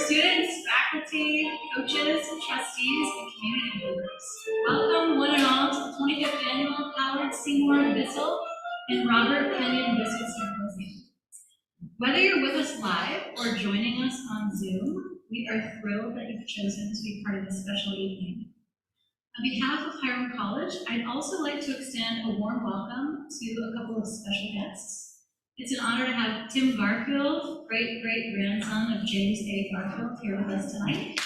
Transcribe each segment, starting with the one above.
students, faculty, coaches, trustees, and community members. Welcome one and all to the 25th Annual Howard Seymour Bissell and Robert Kenyon Bissell Symposium. Whether you're with us live or joining us on Zoom, we are thrilled that you've chosen to be part of this special evening. On behalf of Hiram College, I'd also like to extend a warm welcome to a couple of special guests. It's an honor to have Tim Garfield, great-great-grandson of James A. Garfield, here with us tonight.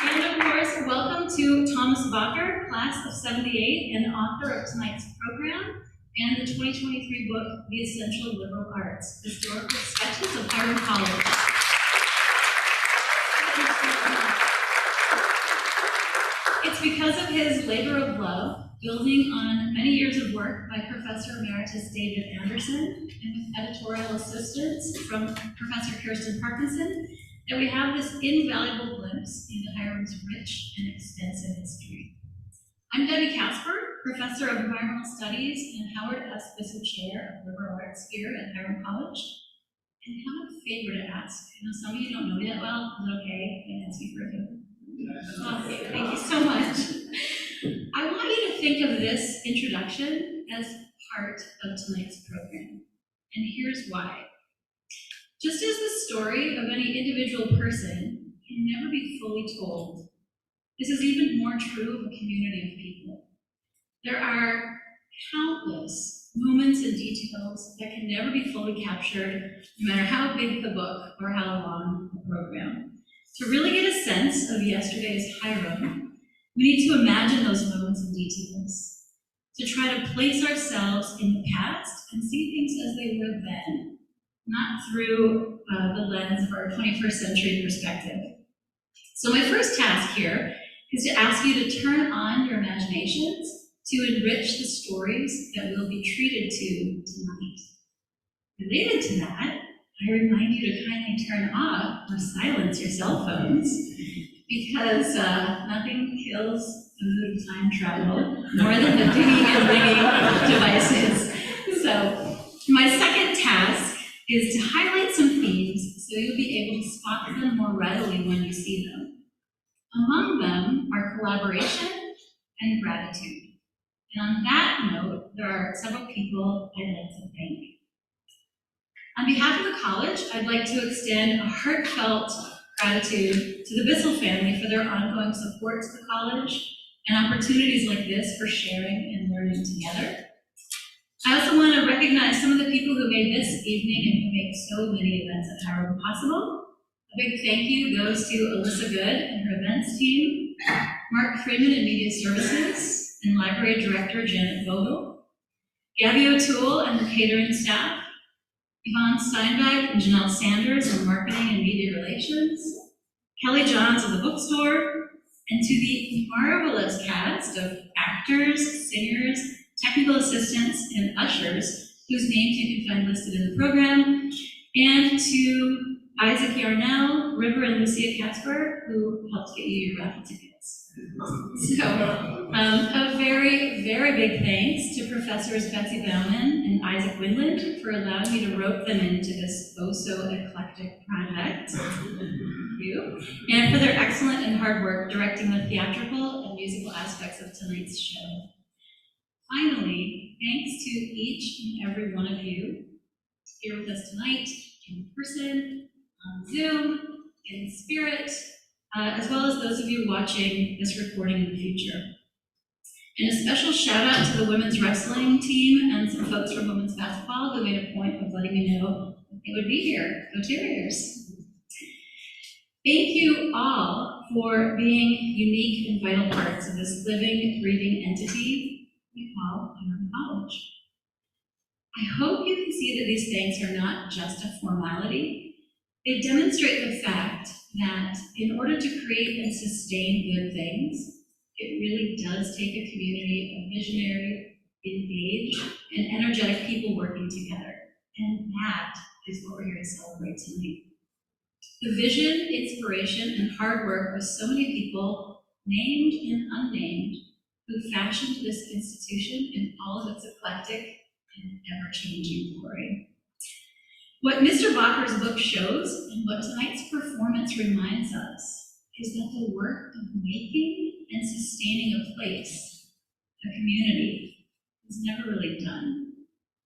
And of course, welcome to Thomas Bacher, class of '78 and author of tonight's program and the 2023 book, The Essential Liberal Arts, Historical Sketches of Hiram College. It's because of his labor of love, building on many years of work by Professor Emeritus David Anderson and with editorial assistance from Professor Kirsten Parkinson, that we have this invaluable glimpse into Hiram's rich and extensive history. I'm Debbie Casper, Professor of Environmental Studies and Howard S. Bissell Chair of Liberal Arts here at Hiram College. And I have a favor to ask. I know some of you don't know me that well. Is it okay? Can I ask you for a favor? Okay, thank you so much. I want you to think of this introduction as part of tonight's program. And here's why. Just as the story of any individual person can never be fully told, this is even more true of a community of people. There are countless moments and details that can never be fully captured, no matter how big the book or how long the program. To really get a sense of yesterday's Hiram, we need to imagine those moments and details, to try to place ourselves in the past and see things as they were then, not through the lens of our 21st century perspective. So my first task here is to ask you to turn on your imaginations to enrich the stories that we'll be treated to tonight. Related to that, I remind you to kindly turn off or silence your cell phones, because nothing kills the mood of time travel more than the dinging and ringing devices. So my second task is to highlight some themes so you'll be able to spot them more readily when you see them. Among them are collaboration and gratitude. And on that note, there are several people I'd like to thank. On behalf of the college, I'd like to extend a heartfelt gratitude to the Bissell family for their ongoing support to the college and opportunities like this for sharing and learning together. I also want to recognize some of the people who made this evening and who make so many events at Hiram possible. A big thank you goes to Alyssa Good and her events team, Mark Freeman in Media Services, and Library Director Janet Vogel, Gabby O'Toole and the catering staff, Yvonne Steinbeck and Janelle Sanders in Marketing and Media Relations, Kelly Johns of the bookstore, and to the marvelous cast of actors, singers, technical assistants, and ushers whose names you can find listed in the program, and to Isaac Yarnell, River, and Lucia Casper, who helped get you your raffle tickets. So, a very, very big thanks to Professors Betsy Bauman and Isaac Windland for allowing me to rope them into this oh-so-eclectic project. Thank you. And for their excellent and hard work directing the theatrical and musical aspects of tonight's show. Finally, thanks to each and every one of you here with us tonight, in person, on Zoom, in spirit, as well as those of you watching this recording in the future. And a special shout out to the women's wrestling team and some folks from women's basketball who made a point of letting me know that they would be here. Go Terriers. Thank you all for being unique and vital parts of this living, breathing entity we call Hiram College. I hope you can see that these things are not just a formality. They demonstrate the fact that in order to create and sustain good things, it really does take a community of visionary, engaged, and energetic people working together. And that is what we're here to celebrate tonight. The vision, inspiration, and hard work of so many people, named and unnamed, who fashioned this institution in all of its eclectic in ever-changing glory. What Mr. Bacher's book shows, and what tonight's performance reminds us, is that the work of making and sustaining a place, a community, is never really done.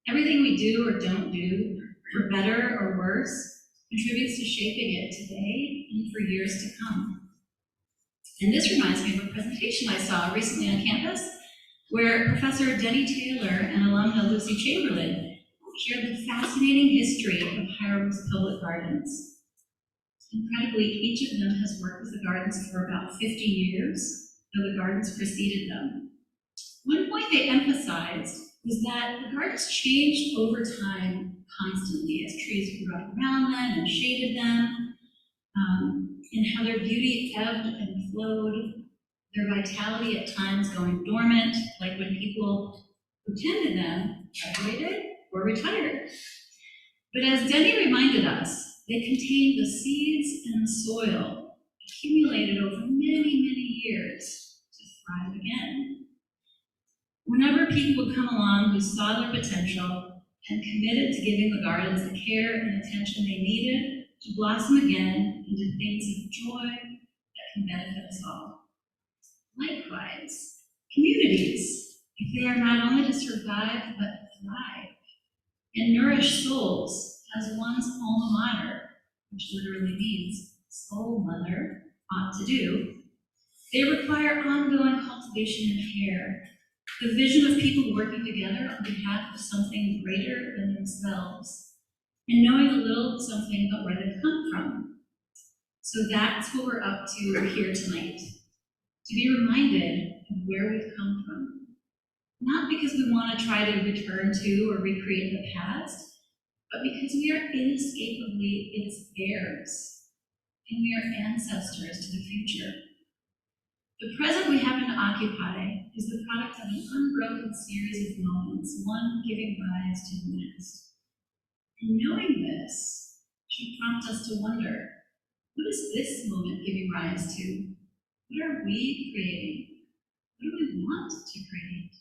Everything we do or don't do, for better or worse, contributes to shaping it today and for years to come. And this reminds me of a presentation I saw recently on campus, where Professor Denny Taylor and alumna Lucy Chamberlain shared the fascinating history of Hiram's public gardens. Incredibly, each of them has worked with the gardens for about 50 years, though the gardens preceded them. One point they emphasized was that the gardens changed over time constantly as trees grew up around them and shaded them, and how their beauty ebbed and flowed, their vitality at times going dormant, like when people who tended them graduated or retired. But as Denny reminded us, they contained the seeds and the soil accumulated over many, many years to thrive again. Whenever people would come along who saw their potential and committed to giving the gardens the care and attention they needed to blossom again into things of joy that can benefit us all. Likewise, communities, if they are not only to survive but thrive and nourish souls as one's alma mater, which literally means soul mother, ought to do, they require ongoing cultivation and care, the vision of people working together on behalf of something greater than themselves, and knowing a little something about where they've come from. So that's what we're up to here tonight, to be reminded of where we've come from. Not because we want to try to return to or recreate the past, but because we are inescapably its heirs, and we are ancestors to the future. The present we happen to occupy is the product of an unbroken series of moments, one giving rise to the next. And knowing this should prompt us to wonder, what is this moment giving rise to? What are we creating? What do we want to create?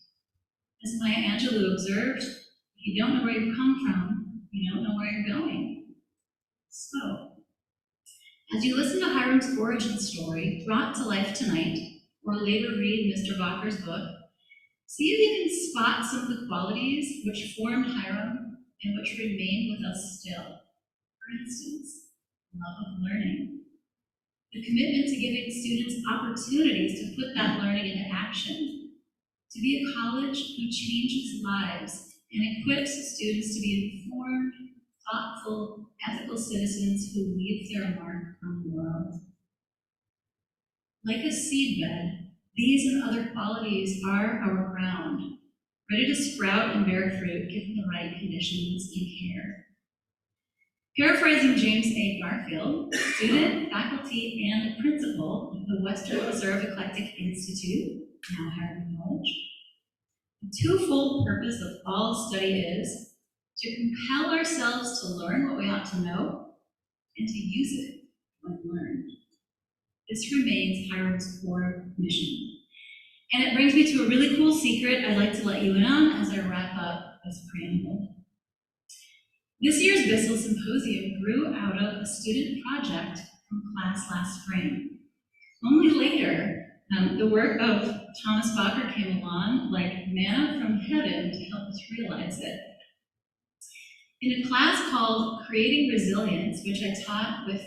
As Maya Angelou observed, if you don't know where you've come from, you don't know where you're going. So, as you listen to Hiram's origin story brought to life tonight, or later read Mr. Bacher's book, see if you can spot some of the qualities which formed Hiram and which remain with us still. For instance, love of learning, the commitment to giving students opportunities to put that learning into action, to be a college who changes lives and equips students to be informed, thoughtful, ethical citizens who leave their mark on the world. Like a seedbed, these and other qualities are our ground, ready to sprout and bear fruit given the right conditions and care. Paraphrasing James A. Garfield, student, faculty, and principal of the Western Reserve Eclectic Institute, now Hiram College, the twofold purpose of all study is to compel ourselves to learn what we ought to know and to use it when learned. This remains Hiram's core mission. And it brings me to a really cool secret I'd like to let you in on as I wrap up this preamble. This year's Bissell Symposium grew out of a student project from class last spring. Only later, the work of Thomas Bacher came along like manna from heaven to help us realize it. In a class called Creating Resilience, which I taught with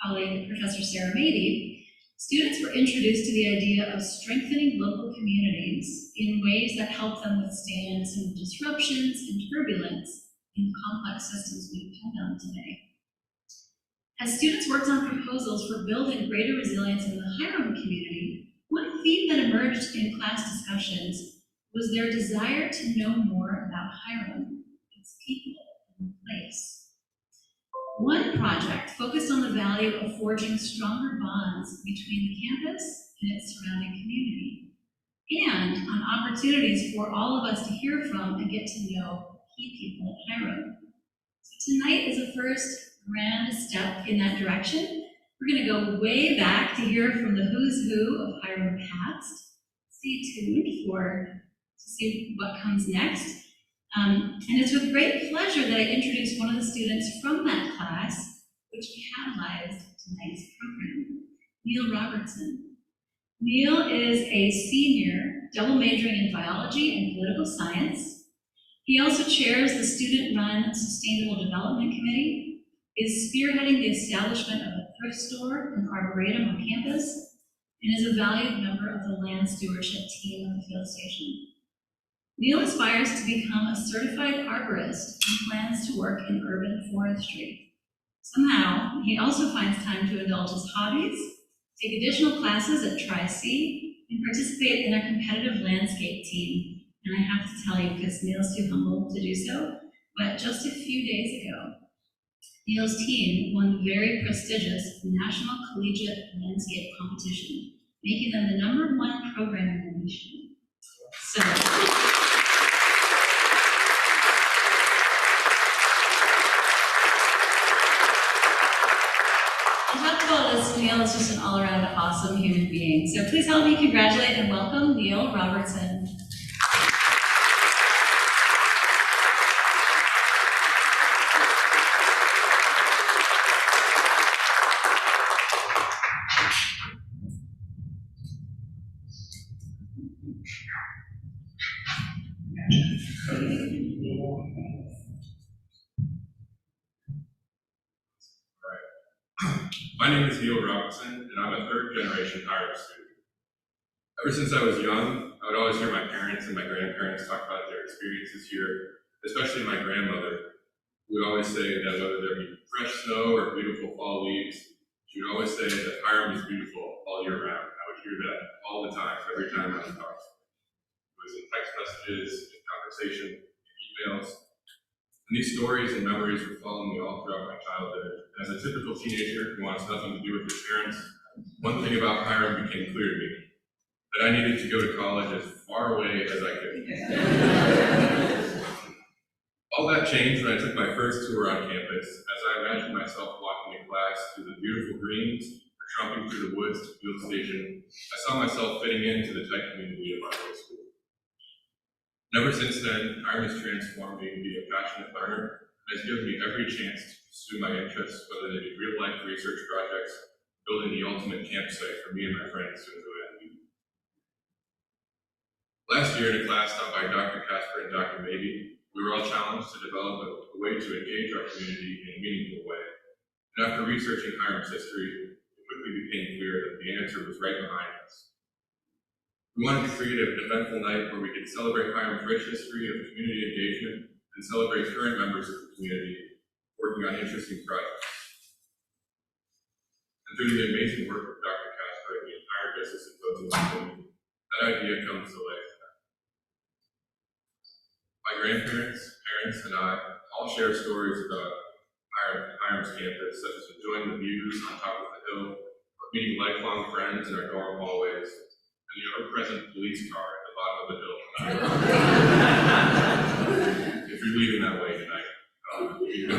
colleague Professor Sarah Mady, students were introduced to the idea of strengthening local communities in ways that help them withstand some disruptions and turbulence in complex systems we depend on today. As students worked on proposals for building greater resilience in the Hiram community, one theme that emerged in class discussions was their desire to know more about Hiram, its people, and place. One project focused on the value of forging stronger bonds between the campus and its surrounding community, and on opportunities for all of us to hear from and get to know key people at Hiram. So tonight is a first grand step in that direction. We're going to go way back to hear from the who's who of Hiram past. Stay tuned to see what comes next. And it's with great pleasure that I introduce one of the students from that class, which catalyzed tonight's program, Neil Robertson. Neil is a senior, double majoring in biology and political science. He also chairs the student-run Sustainable Development Committee, is spearheading the establishment of a thrift store and arboretum on campus, and is a valued member of the land stewardship team of the field station. Neil aspires to become a certified arborist and plans to work in urban forestry. Somehow, he also finds time to indulge his hobbies, take additional classes at Tri-C, and participate in a competitive landscape team. And I have to tell you, because Neil's too humble to do so, but just a few days ago, Neil's team won the very prestigious National Collegiate Landscape Competition, making them the #1 program in the nation. So, on top of all this, Neil is just an all-around awesome human being. So please help me congratulate and welcome Neil Robertson. My name is Neil Robertson, and I'm a third-generation Hiram student. Ever since I was young, I would always hear my parents and my grandparents talk about their experiences here, especially my grandmother, who would always say that whether there be fresh snow or beautiful fall leaves, she would always say that Hiram is beautiful all year round. I would hear that all the time, every time I was talking. It was in text messages, in conversation, in emails. And these stories and memories would follow me all throughout my childhood. As a typical teenager who wants nothing to do with his parents, one thing about Hiram became clear to me, that I needed to go to college as far away as I could. All that changed when I took my first tour on campus, as I imagined myself walking to class through the beautiful greens or tromping through the woods to Field Station. I saw myself fitting into the tight community of our high school. And ever since then, Hiram has transformed me to be a passionate learner and has given me every chance to pursue my interests, whether they be real-life research projects, building the ultimate campsite for me and my friends to enjoy on the weekend. Last year in a class taught by Dr. Casper and Dr. Mabey, we were all challenged to develop a way to engage our community in a meaningful way. And after researching Hiram's history, it quickly became clear that the answer was right behind us. We wanted to create an eventful night where we could celebrate Hiram's rich history of community engagement and celebrate current members of the community working on interesting projects. And through the amazing work of Dr. Casper and the entire Bissell Symposium, that idea comes to life. My grandparents, parents, and I all share stories about Hiram's campus, such as enjoying the views on top of the hill, or meeting lifelong friends in our dorm hallways, and the ever-present police car at the bottom of the hill. If you're leaving that way tonight, you know.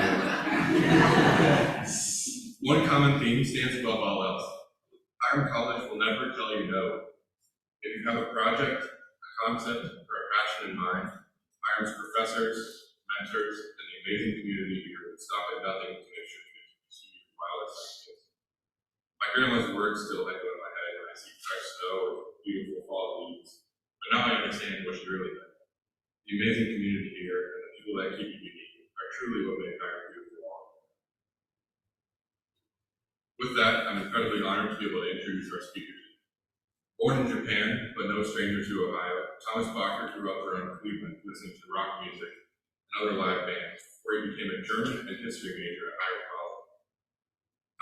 One common theme stands above all else. Hiram College will never tell you no. If you have a project, a concept, or a passion in mind, Hiram's professors, mentors, and the amazing community here would stop at nothing to make sure you pursue your wildest ideas. My grandma's words still echo in my head when I see fresh snow or beautiful fall leaves, but now I understand what she really meant. The amazing community here and the people that keep you unique are truly what make Hiram beautiful. With that, I'm incredibly honored to be able to introduce our speaker team. Born in Japan, but no stranger to Ohio, Thomas Bacher grew up around Cleveland listening to rock music and other live bands, where he became a German and history major at Hiram College.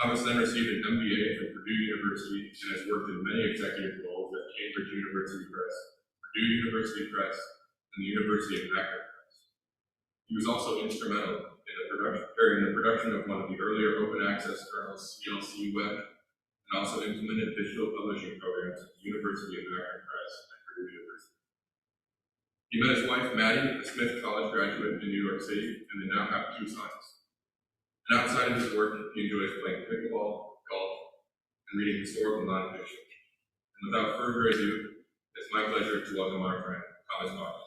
Thomas then received an MBA from Purdue University and has worked in many executive roles at Cambridge University Press, Purdue University Press, and the University of Akron Press. He was also instrumental in the production of one of the earlier open access kernels, CLC Web, and also implemented digital publishing programs at the University of Akron Press and Purdue University. He met his wife, Maddie, a Smith College graduate in New York City, and they now have 2 sons. And outside of his work, he enjoys playing pickleball, golf, and reading historical nonfiction. And without further ado, it's my pleasure to welcome our friend, Thomas Bacher.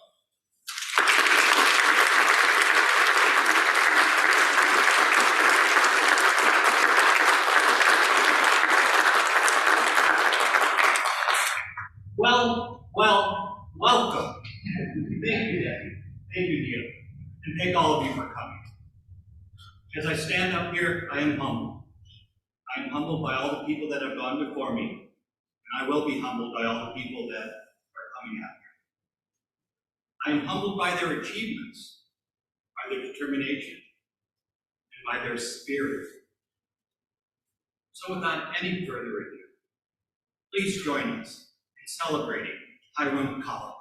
you, and thank all of you for coming. As I stand up here, I am humbled. I am humbled by all the people that have gone before me, and I will be humbled by all the people that are coming after. I am humbled by their achievements, by their determination, and by their spirit. So without any further ado, please join us in celebrating Hiram College.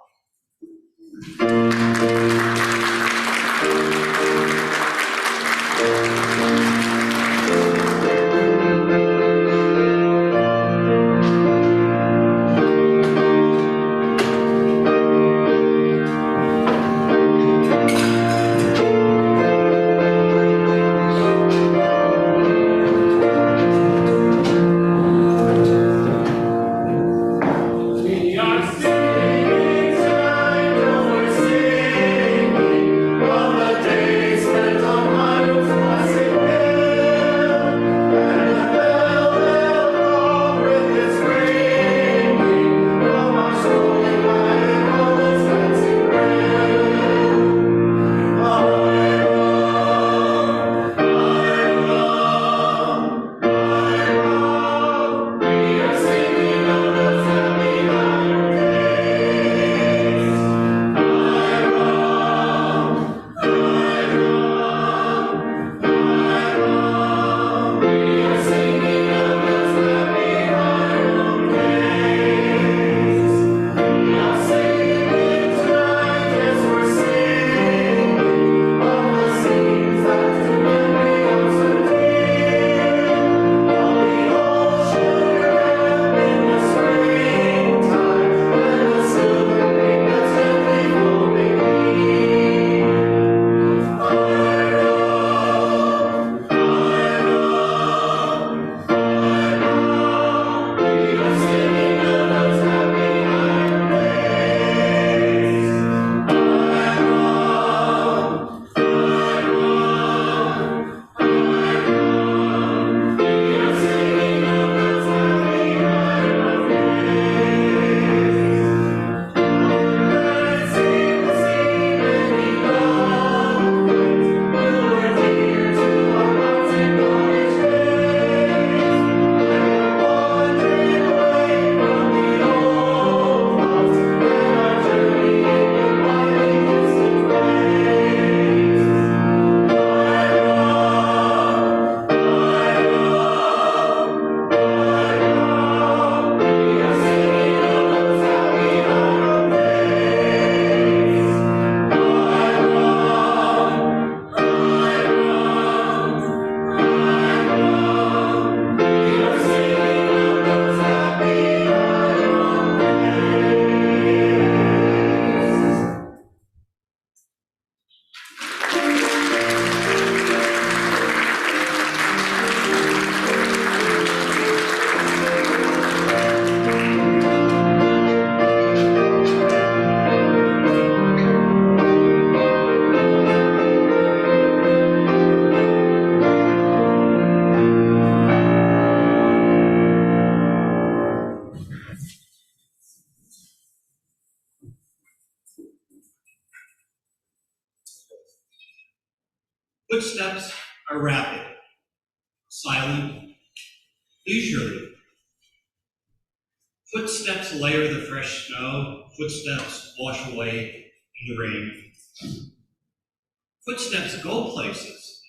Footsteps are rapid, silent, leisurely. Footsteps layer the fresh snow, footsteps wash away in the rain. Footsteps go places.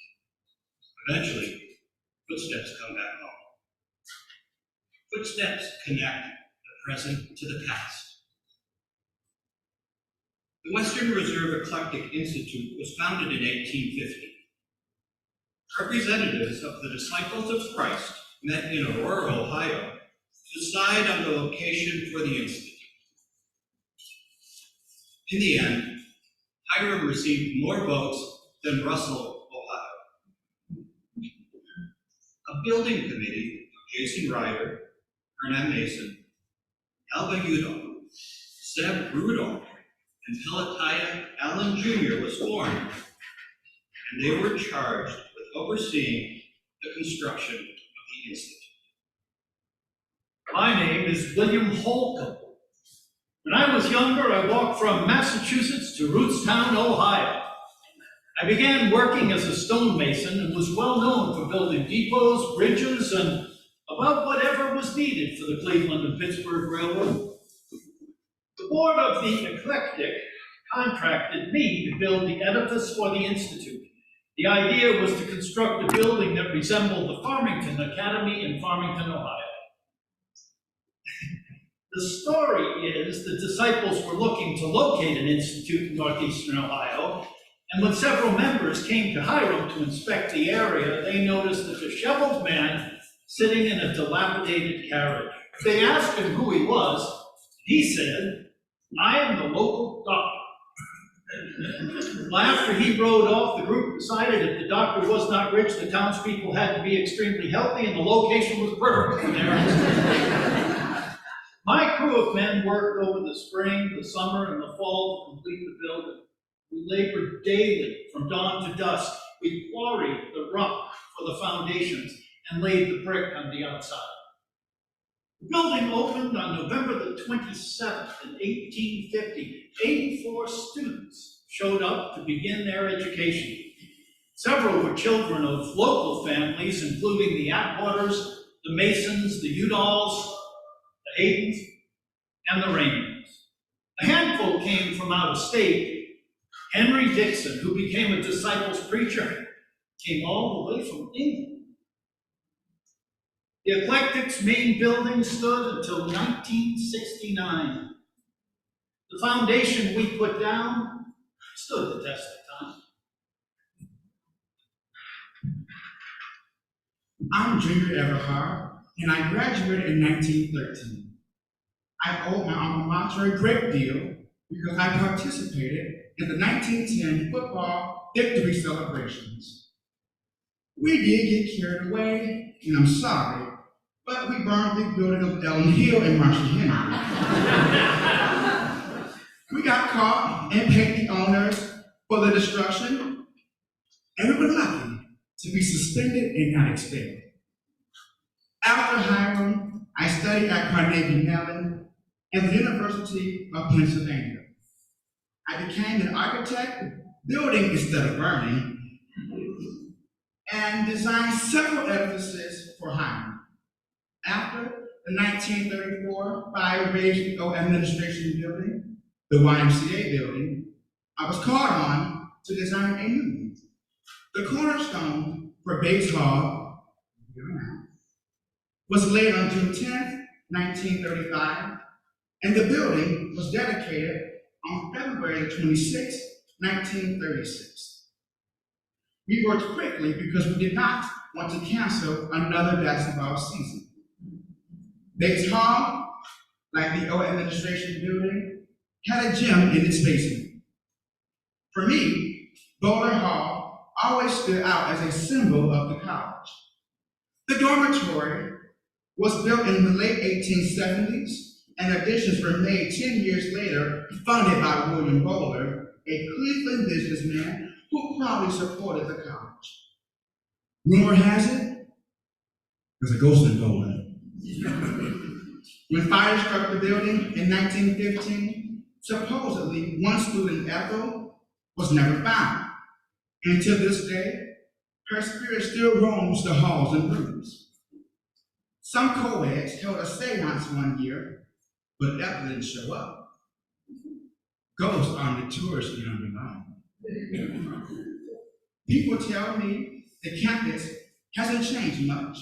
Eventually, footsteps come back home. Footsteps connect the present to the past. The Western Reserve Eclectic Institute was founded in 1850. Representatives of the Disciples of Christ met in Aurora, Ohio, to decide on the location for the institute. In the end, Hiram received more votes than Russell, Ohio. A building committee of Jason Ryder, Hernan Mason, Alba Udall, Seb Rudolph, and Pelatiah Allen Jr. was formed, and they were charged with overseeing the construction of the institute. My name is William Holcomb. When I was younger, I walked from Massachusetts to Rootstown, Ohio. I began working as a stonemason and was well known for building depots, bridges, and about whatever was needed for the Cleveland and Pittsburgh Railroad. The board of the Eclectic contracted me to build the edifice for the Institute. The idea was to construct a building that resembled the Farmington Academy in Farmington, Ohio. The story is the disciples were looking to locate an institute in northeastern Ohio, and when several members came to Hiram to inspect the area, they noticed a disheveled man sitting in a dilapidated carriage. They asked him who he was. He said, "I am the local doctor." Well, after he rode off, the group decided if the doctor was not rich, the townspeople had to be extremely healthy, and the location was perfect for their institute. My crew of men worked over the spring, the summer, and the fall to complete the building. We labored daily from dawn to dusk. We quarried the rock for the foundations and laid the brick on the outside. The building opened on November the 27th in 1850. 84 students showed up to begin their education. Several were children of local families, including the Atwaters, the Masons, the Udalls, the Haydens, and the Raymonds. A handful came from out of state. Henry Dixon, who became a disciples preacher, came all the way from England. The Eclectic's main building stood until 1969. The foundation we put down stood the test of time. I'm Junior Everhard, and I graduated in 1913. I owe my alma mater a great deal because I participated in the 1910 football victory celebrations. We did get carried away, and I'm sorry, but we burned the building of Ellen Hill and Marshall Henry. We got caught and paid the owners for the destruction, and we were lucky to be suspended and not expelled. After Hiram, I studied at Carnegie Mellon and the University of Pennsylvania. I became an architect, building instead of burning, and designed several edifices for Hiram. After the 1934 fire-raised administration building, the YMCA building, I was called on to design a new one. The cornerstone for Bates Hall was laid on June 10, 1935, and the building was dedicated on February 26, 1936. We worked quickly because we did not want to cancel another basketball season. Bates Hall, like the old administration building, had a gym in its basement. For me, Bowler Hall always stood out as a symbol of the college. The dormitory was built in the late 1870s, and additions were made 10 years later, funded by William Bowler, a Cleveland businessman who proudly supported the college. Rumor has it, there's a ghost in Bowler. When fire struck the building in 1915, supposedly one student, Ethel, was never found. And to this day, her spirit still roams the halls and rooms. Some co-eds held a seance one year, but Ethel didn't show up. Ghosts are notoriously unreliable. People tell me the campus hasn't changed much,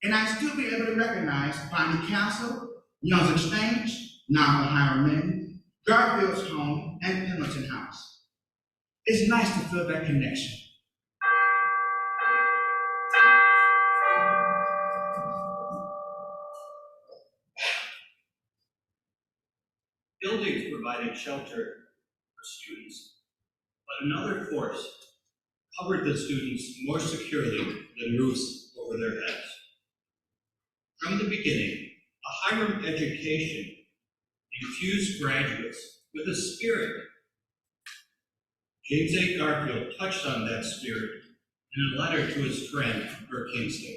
and I'd still be able to recognize Bonnie Castle, Young's Exchange, now the Hiram Men, Garfield's home, and Pendleton House. It's nice to feel that connection. Buildings provided shelter for students, but another force covered the students more securely than roofs over their heads. From the beginning, a Hiram education infused graduates with a spirit. James A. Garfield touched on that spirit in a letter to his friend, Burke Kingston.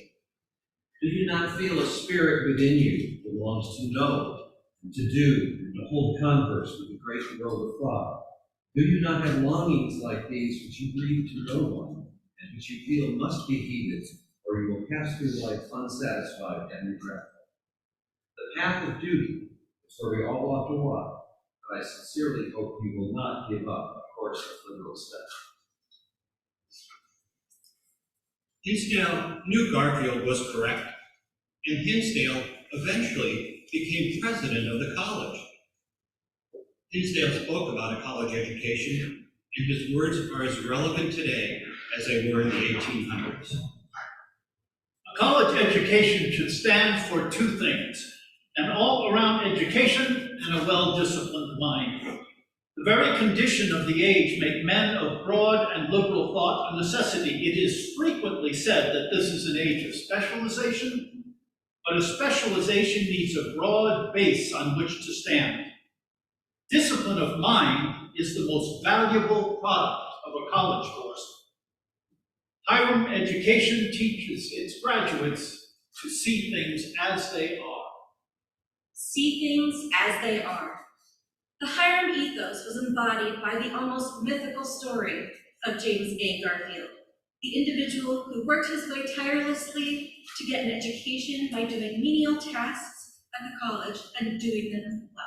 Do you not feel a spirit within you that longs to know, and to do, and to hold converse with the great world of thought? Do you not have longings like these which you breathe to no one, and which you feel must be heeded, or you will pass through life unsatisfied and regretful? The path of duty is where we all ought to walk, but I sincerely hope you will not give up a course of liberal study. Hinsdale knew Garfield was correct, and Hinsdale eventually became president of the college. Hinsdale spoke about a college education, and his words are as relevant today as they were in the 1800s. A college education should stand for two things: an all-around education and a well-disciplined mind. The very condition of the age make men of broad and liberal thought a necessity. It is frequently said that this is an age of specialization, but a specialization needs a broad base on which to stand. Discipline of mind is the most valuable product of a college course. Hiram education teaches its graduates to see things as they are. See things as they are. The Hiram ethos was embodied by the almost mythical story of James A. Garfield, the individual who worked his way tirelessly to get an education by doing menial tasks at the college and doing them well.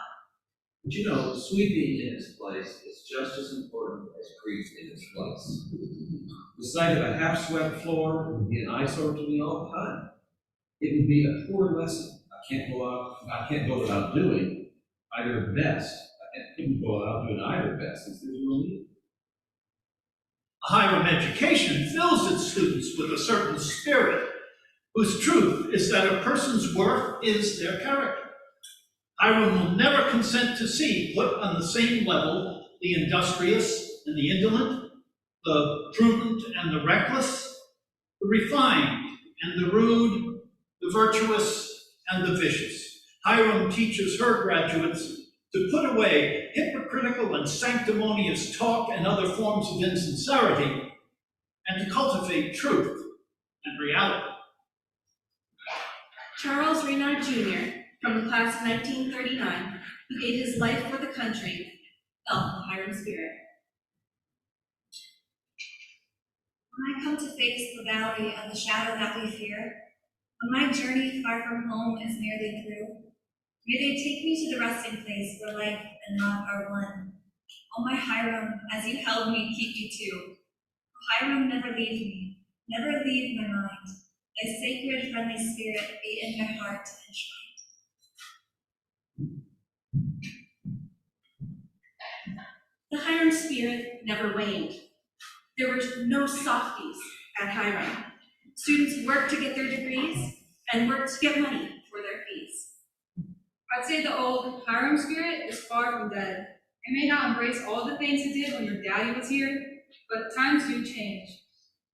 But you know, sweeping in its place is just as important as grief in its place. The sight of a half-swept floor would be an eyesore to me all the time. It would be a poor lesson I can't go without doing either best. I couldn't go without doing either best since there's no need. A Hiram education fills its students with a certain spirit, whose truth is that a person's worth is their character. Hiram will never consent to see put on the same level the industrious and the indolent, the prudent and the reckless, the refined and the rude, the virtuous and the vicious. Hiram teaches her graduates to put away hypocritical and sanctimonious talk and other forms of insincerity, and to cultivate truth and reality. Charles Reynard Jr., from the class of 1939, who gave his life for the country, felt the Hiram spirit. When I come to face the valley of the shadow that we fear, when my journey far from home is nearly through, may they take me to the resting place where life and love are one. Oh, my Hiram, as you held me, keep me too. Oh, Hiram, never leave me, never leave my mind. Thy sacred, friendly spirit be in my heart enshrined. The Hiram spirit never waned. There were no softies at Hiram. Students worked to get their degrees and worked to get money for their fees. I'd say the old Hiram spirit is far from dead. It may not embrace all the things it did when your daddy was here, but times do change.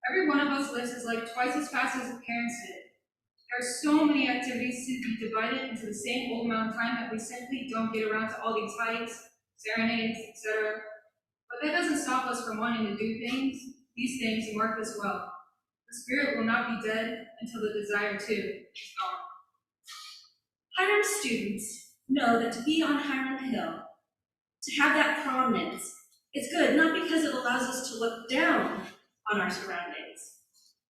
Every one of us lives his life twice as fast as his parents did. There are so many activities to be divided into the same old amount of time that we simply don't get around to all these hikes, serenades, etc. But that doesn't stop us from wanting to do these things and work as well. The spirit will not be dead until the desire to is gone. Hiram students know that to be on Hiram Hill, to have that prominence, it's good, not because it allows us to look down on our surroundings,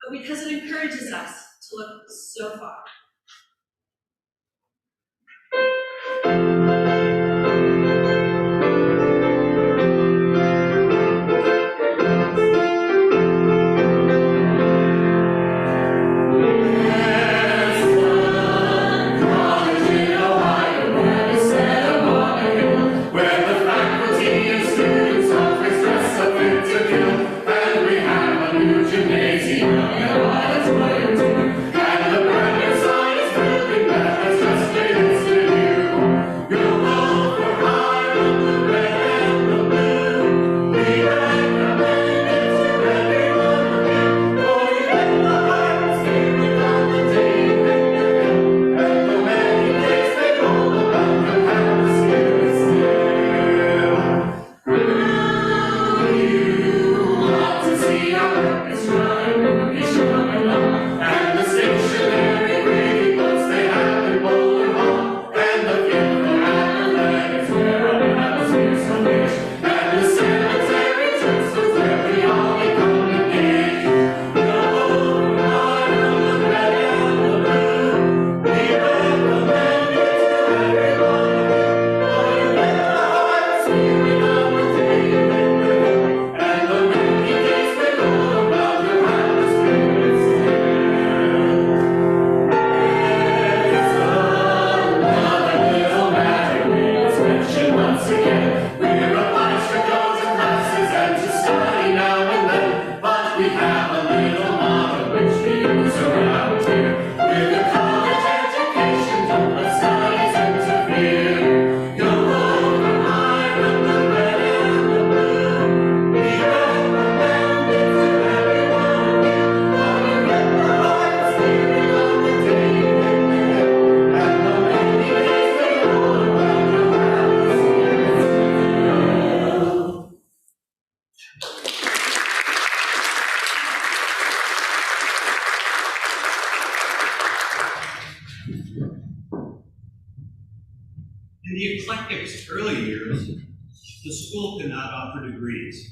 but because it encourages us to look so far. And the brand new sign is building that has just made its debut. Eclectic's early years, the school could not offer degrees.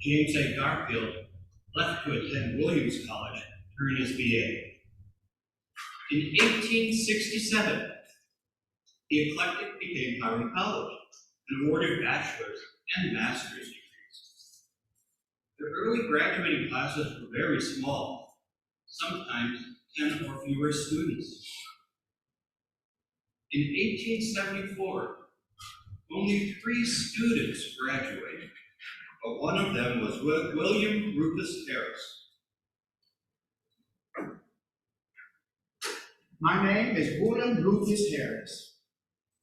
James A. Garfield left to attend Williams College to earn his BA. In 1867, the Eclectic became Hiram College and awarded bachelor's and master's degrees. The early graduating classes were very small, sometimes 10 or fewer students. In 1874, only 3 students graduated, but one of them was William Rufus Harris. My name is William Rufus Harris.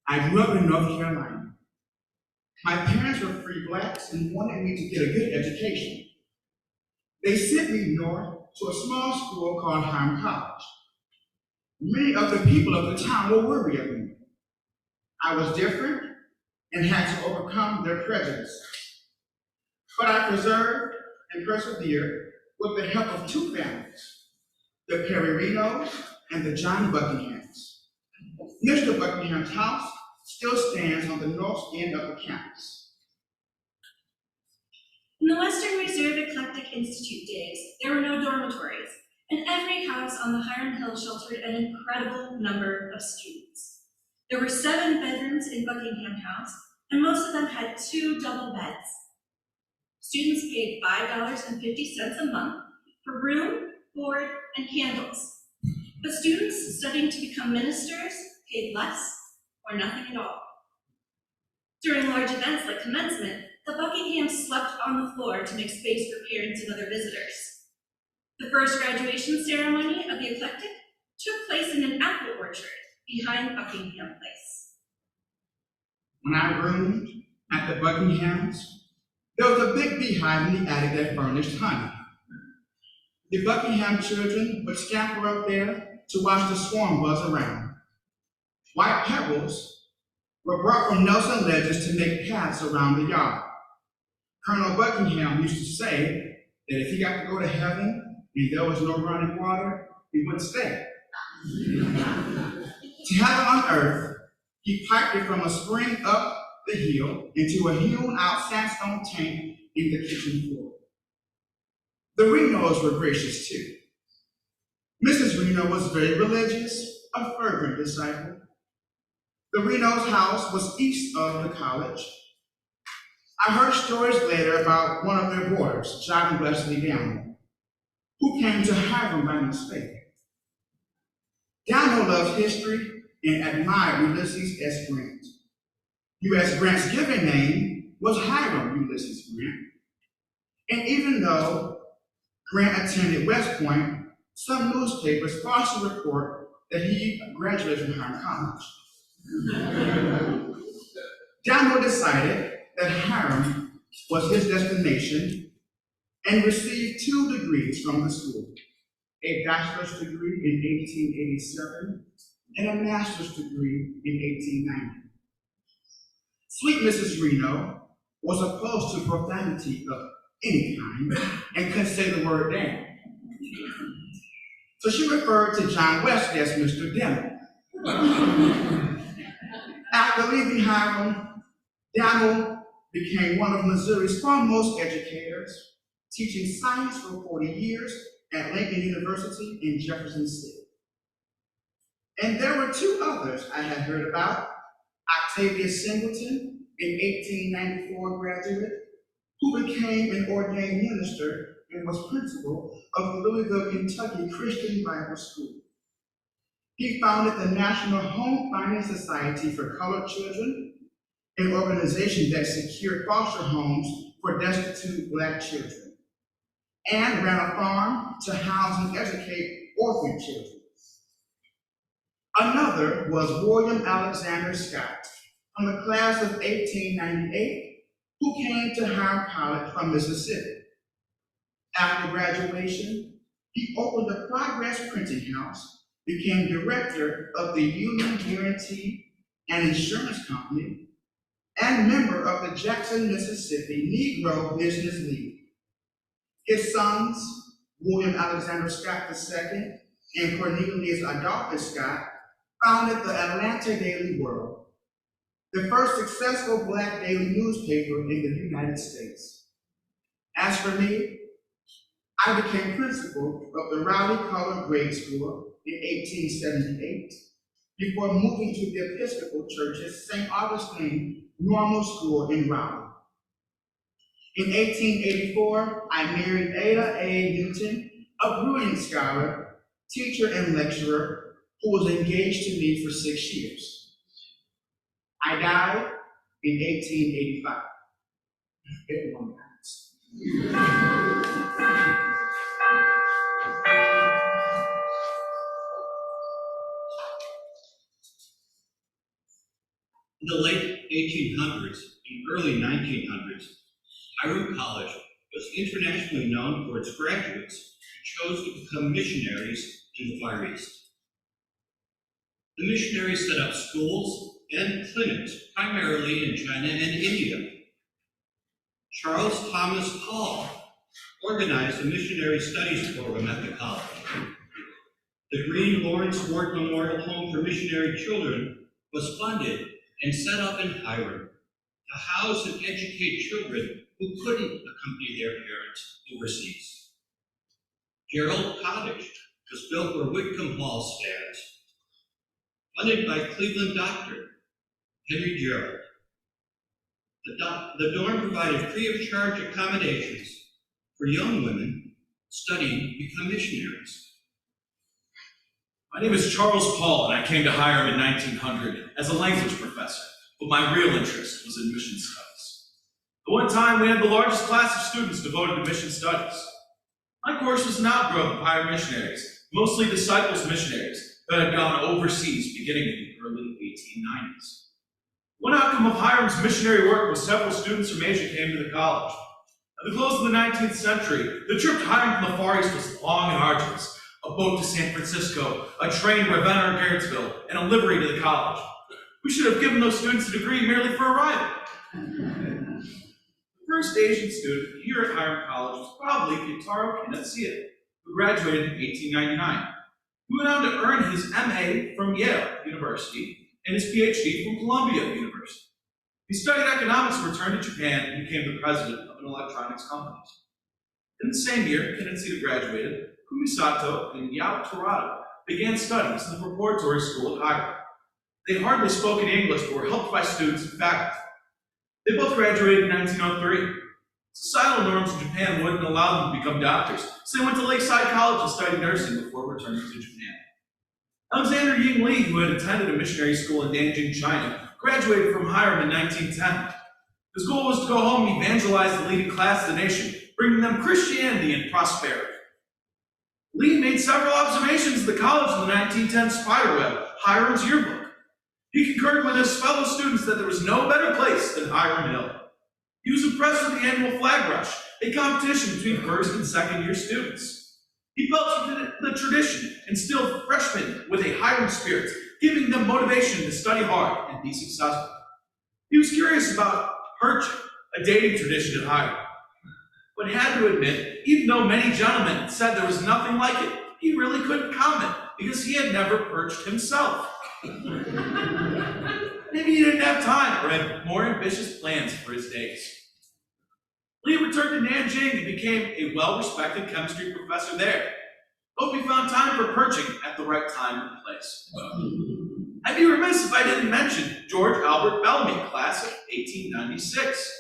I grew up in North Carolina. My parents were free blacks and wanted me to get a good education. They sent me north to a small school called Hiram College. Many of the people of the town were worried of me. I was different and had to overcome their prejudices. But I persevered and persevered with the help of 2 families, the Perry-Renos and the John Buckinghams. Mr. Buckingham's house still stands on the north end of the campus. In the Western Reserve Eclectic Institute days, there were no dormitories, and every house on the Hiram Hill sheltered an incredible number of students. There were 7 bedrooms in Buckingham House, and most of them had 2 double beds. Students paid $5.50 a month for room, board, and candles. But students studying to become ministers paid less or nothing at all. During large events like commencement, the Buckinghams slept on the floor to make space for parents and other visitors. The first graduation ceremony of the Eclectic took place in an apple orchard behind Buckingham Place. When I roomed at the Buckinghams, there was a big beehive in the attic that furnished honey. The Buckingham children would scamper up there to watch the swarm buzz around. White pebbles were brought from Nelson ledges to make paths around the yard. Colonel Buckingham used to say that if he got to go to heaven and there was no running water, he would stay. To heaven on earth, he piped it from a spring up the hill into a hewn-out sandstone tank in the kitchen floor. The Renos were gracious too. Mrs. Reno was very religious, a fervent disciple. The Renos' house was east of the college. I heard stories later about one of their boarders, John Wesley Downey, who came to Hiram by mistake. Downey loved history and admired Ulysses S. Grant. U.S. Grant's given name was Hiram Ulysses Grant. And even though Grant attended West Point, some newspapers falsely report that he graduated from Hiram College. Downey decided that Hiram was his destination and received 2 degrees from the school, a bachelor's degree in 1887 and a master's degree in 1890. Sweet Mrs. Reno was opposed to profanity of any kind and couldn't say the word damn. So she referred to John Wesley as Mr. Demo. After leaving Hiram, Demo became one of Missouri's foremost educators, teaching science for 40 years at Lincoln University in Jefferson City. And there were 2 others I had heard about: Octavia Singleton, an 1894 graduate, who became an ordained minister and was principal of the Louisville, Kentucky Christian Bible School. He founded the National Home Finding Society for Colored Children, an organization that secured foster homes for destitute Black children, and ran a farm to house and educate orphan children. Another was William Alexander Scott, from the class of 1898, who came to Hiram College from Mississippi. After graduation, he opened a Progress printing house, became director of the Union Guarantee and Insurance Company, and member of the Jackson, Mississippi Negro Business League. His sons, William Alexander Scott II and Cornelius Adolphus Scott, founded the Atlanta Daily World. the first successful Black daily newspaper in the United States. As for me, I became principal of the Raleigh Colored Grade School in 1878 before moving to the Episcopal Church's St. Augustine Normal School in Raleigh. In 1884, I married Ada A. Newton, a brilliant scholar, teacher, and lecturer who was engaged to me for 6 years. I died in 1885. Everyone dies. In the late 1800s and early 1900s, Hiram College was internationally known for its graduates who chose to become missionaries in the Far East. The missionaries set up schools and clinics primarily in China and India. Charles Thomas Paul organized a missionary studies program at the college. The Green Lawrence Ward Memorial Home for Missionary Children was funded and set up in Hiram to house and educate children who couldn't accompany their parents overseas. Gerald Cottage was built where Whitcomb Hall stands, funded by Cleveland doctor Henry Gerald. The dorm provided free of charge accommodations for young women studying to become missionaries. My name is Charles Paul, and I came to Hiram in 1900 as a language professor, but my real interest was in mission studies. At one time, we had the largest class of students devoted to mission studies. My course was an outgrowth of Hiram missionaries, mostly disciples missionaries that had gone overseas beginning in the early 1890s. One outcome of Hiram's missionary work was several students from Asia came to the college. At the close of the 19th century, the trip to Hiram from the Far East was long and arduous. A boat to San Francisco, a train to Ravenna or Garrettsville, and a livery to the college. We should have given those students a degree merely for arrival. The first Asian student here at Hiram College was probably Kitaro Kinetsia, who graduated in 1899. He went on to earn his MA from Yale University and his PhD from Columbia University. He studied economics and returned to Japan and became the president of an electronics company. In the same year, Kinetsia graduated. Kumisato and Yao Torado began studies in the preparatory school at Hiram. They had hardly spoken English but were helped by students and faculty. They both graduated in 1903. Societal norms in Japan wouldn't allow them to become doctors, so they went to Lakeside College and studied nursing before returning to Japan. Alexander Ying Li, who had attended a missionary school in Nanjing, China, graduated from Hiram in 1910. His goal was to go home and evangelize the leading class of the nation, bringing them Christianity and prosperity. Lee made several observations at the college in the 1910 Spiderweb, Hiram's yearbook. He concurred with his fellow students that there was no better place than Hiram Hill. He was impressed with the annual flag rush, a competition between first and second year students. He felt the tradition instilled freshmen with a Hiram spirit, giving them motivation to study hard and be successful. He was curious about perching, a dating tradition at Hiram, but had to admit, even though many gentlemen said there was nothing like it, he really couldn't comment because he had never perched himself. Maybe he didn't have time or had more ambitious plans for his days. Lee returned to Nanjing and became a well-respected chemistry professor there. Hope he found time for perching at the right time and place. I'd be remiss if I didn't mention George Albert Bellamy, class of 1896.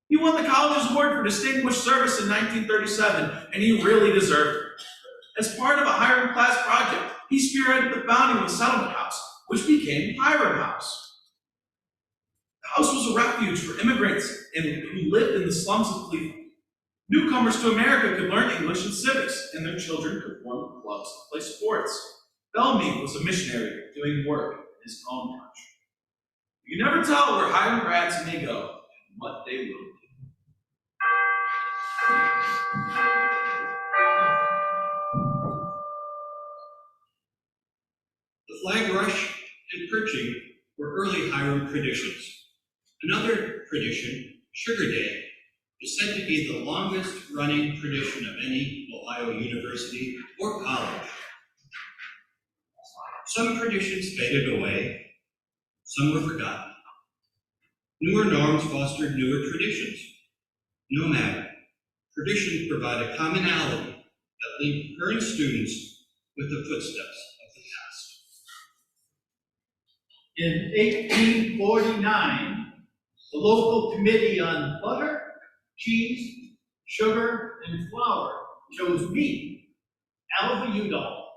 He won the college's award for distinguished service in 1937, and he really deserved it. As part of a Hiram class project, he spearheaded the founding of a settlement house, which became Hiram House. The house was a refuge for immigrants who lived in the slums of Cleveland. Newcomers to America could learn English and civics, and their children could form clubs and play sports. Bellamy was a missionary doing work in his own country. You can never tell where Hiram grads may go and what they will do. The flag rush and perching were early Hiram traditions. Another tradition, Sugar Day, is said to be the longest running tradition of any Ohio university or college. Some traditions faded away, some were forgotten. Newer norms fostered newer traditions. No matter, traditions provide a commonality that link current students with the footsteps of the past. In 1849, the local committee on butter, cheese, sugar, and flour chose me, Alva Udall,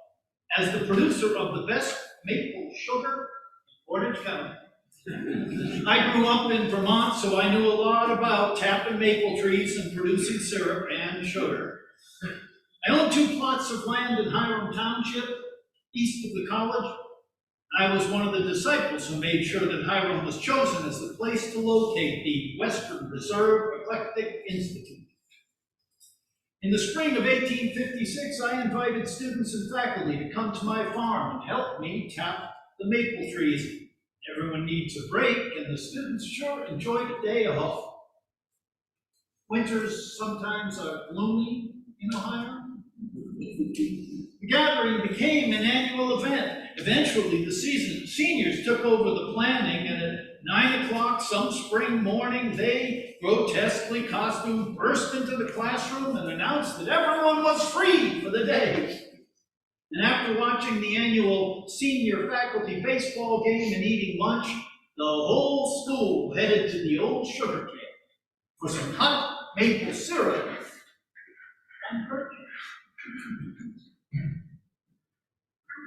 as the producer of the best maple sugar in Portage County. I grew up in Vermont, so I knew a lot about tapping maple trees and producing syrup and sugar. I owned 2 plots of land in Hiram Township, east of the college. I was one of the disciples who made sure that Hiram was chosen as the place to locate the Western Reserve Eclectic Institute. In the spring of 1856, I invited students and faculty to come to my farm and help me tap the maple trees. Everyone needs a break, and the students sure enjoyed a day off. Winters sometimes are gloomy in Ohio. The gathering became an annual event. Eventually, the seniors took over the planning, and at 9 o'clock some spring morning, they, grotesquely costumed, burst into the classroom and announced that everyone was free for the day. And after watching the annual senior faculty baseball game and eating lunch, the whole school headed to the old sugar camp for some hot maple syrup and cookies.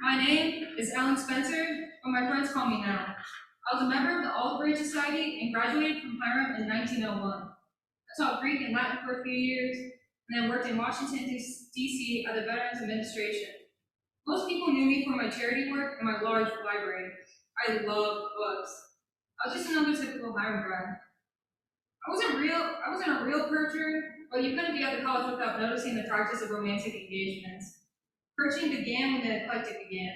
My name is Ellen Spencer, but my friends call me now. I was a member of the Olive Branch Society and graduated from Hiram in 1901. I taught Greek and Latin for a few years, and then worked in Washington, D.C. at the Veterans Administration. Most people knew me for my charity work and my large library. I love books. I was just another typical Hiram grad. I wasn't a real percher, but you couldn't be at the college without noticing the practice of romantic engagements. Perching began when the eclectic began.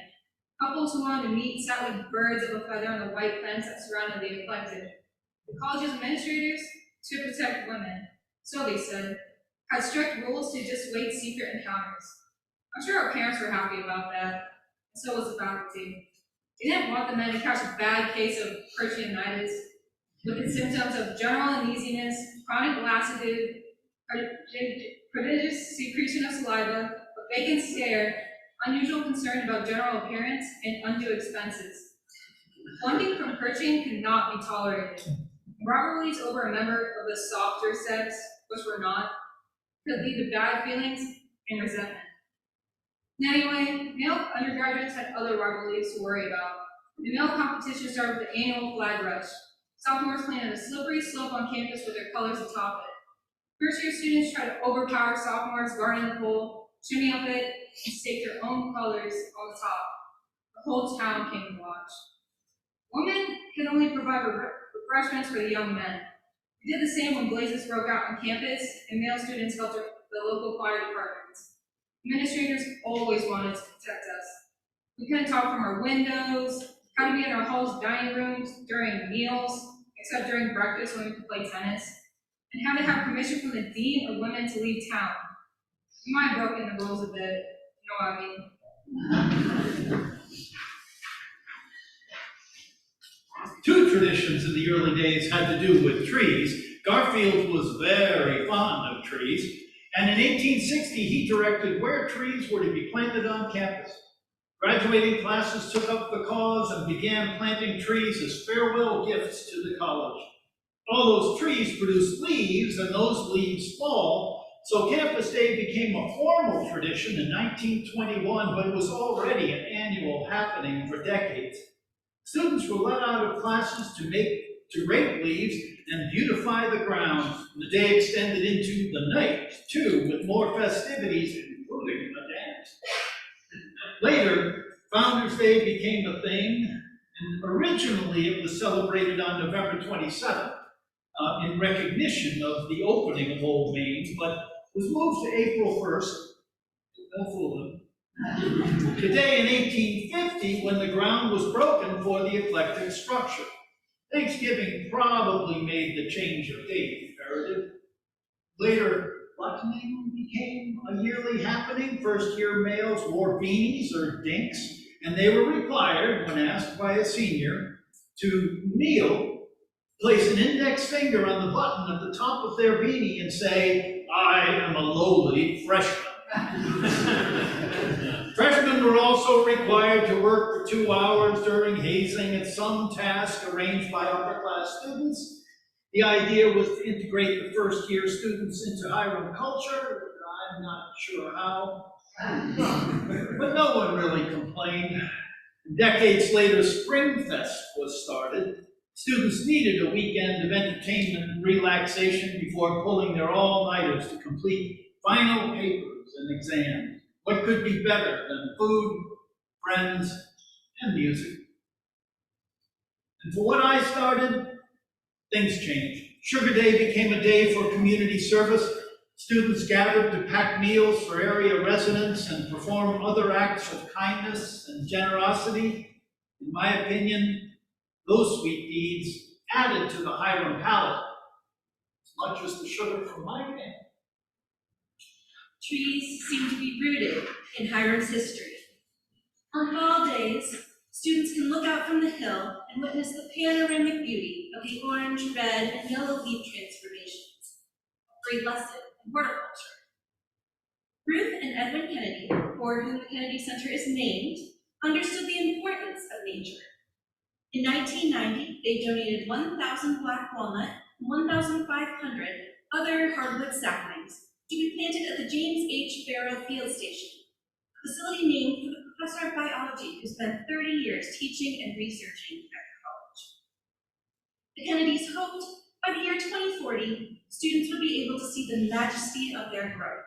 Couples who wanted to meet sat like birds of a feather on the white fence that surrounded the eclectic. The college's administrators, to protect women, so they said, had strict rules to dissuade secret encounters. I'm sure our parents were happy about that, and so was the faculty. They didn't want the men to catch a bad case of perchionitis, with its symptoms of general uneasiness, chronic lassitude, prodigious secretion of saliva, a vacant stare, unusual concern about general appearance, and undue expenses. Flunking from perching could not be tolerated. Rivalries over a member of the softer sex, which were not, could lead to bad feelings and resentment. Anyway, male undergraduates had other rivalries to worry about. The male competition started with the annual flag rush. Sophomores planted a slippery slope on campus with their colors atop it. First-year students tried to overpower sophomores guarding the pole, shooting up it, and stake their own colors on the top. The whole town came to watch. Women could only provide refreshments for the young men. We did the same when blazes broke out on campus, and male students helped the local fire departments. Administrators always wanted to protect us. We couldn't talk from our windows, had to be in our hall's dining rooms during meals, except during breakfast when we could play tennis, and had to have permission from the dean of women to leave town. We might have broken the rules a bit, you know what I mean? Two traditions in the early days had to do with trees. Garfield was very fond of trees, and in 1860 he directed where trees were to be planted on campus. Graduating classes took up the cause and began planting trees as farewell gifts to the college. All those trees produce leaves, and those leaves fall, so Campus Day became a formal tradition in 1921, but it was already an annual happening for decades. Students were let out of classes to rake leaves and beautify the grounds. The day extended into the night, too, with more festivities, including a dance. Later, Founders Day became a thing, and originally it was celebrated on November 27th in recognition of the opening of Old Main, but was moved to April 1st. Don't fool them. Today in 1850, when the ground was broken for the eclectic structure. Thanksgiving probably made the change of date imperative. Later, buttoning became a yearly happening. First-year males wore beanies or dinks, and they were required, when asked by a senior, to kneel place an index finger on the button at the top of their beanie and say, "I am a lowly freshman." Freshmen were also required to work for 2 hours during hazing at some task arranged by upper-class students. The idea was to integrate the first-year students into Hiram culture. I'm not sure how, but no one really complained. Decades later, Spring Fest was started. Students needed a weekend of entertainment and relaxation before pulling their all-nighters to complete final papers and exams. What could be better than food, friends, and music? And for what I started, things changed. Sugar Day became a day for community service. Students gathered to pack meals for area residents and perform other acts of kindness and generosity. In my opinion, those sweet deeds added to the Hiram palate as much as the sugar from my cane. Trees seem to be rooted in Hiram's history. On fall days, students can look out from the hill and witness the panoramic beauty of the orange, red, and yellow leaf transformations, a great lesson in horticulture. Ruth and Edwin Kennedy, for whom the Kennedy Center is named, understood the importance of nature. In 1990, they donated 1,000 black walnut and 1,500 other hardwood saplings to be planted at the James H. Farrow Field Station, a facility named for the professor of biology who spent 30 years teaching and researching at the college. The Kennedys hoped by the year 2040, students would be able to see the majesty of their growth.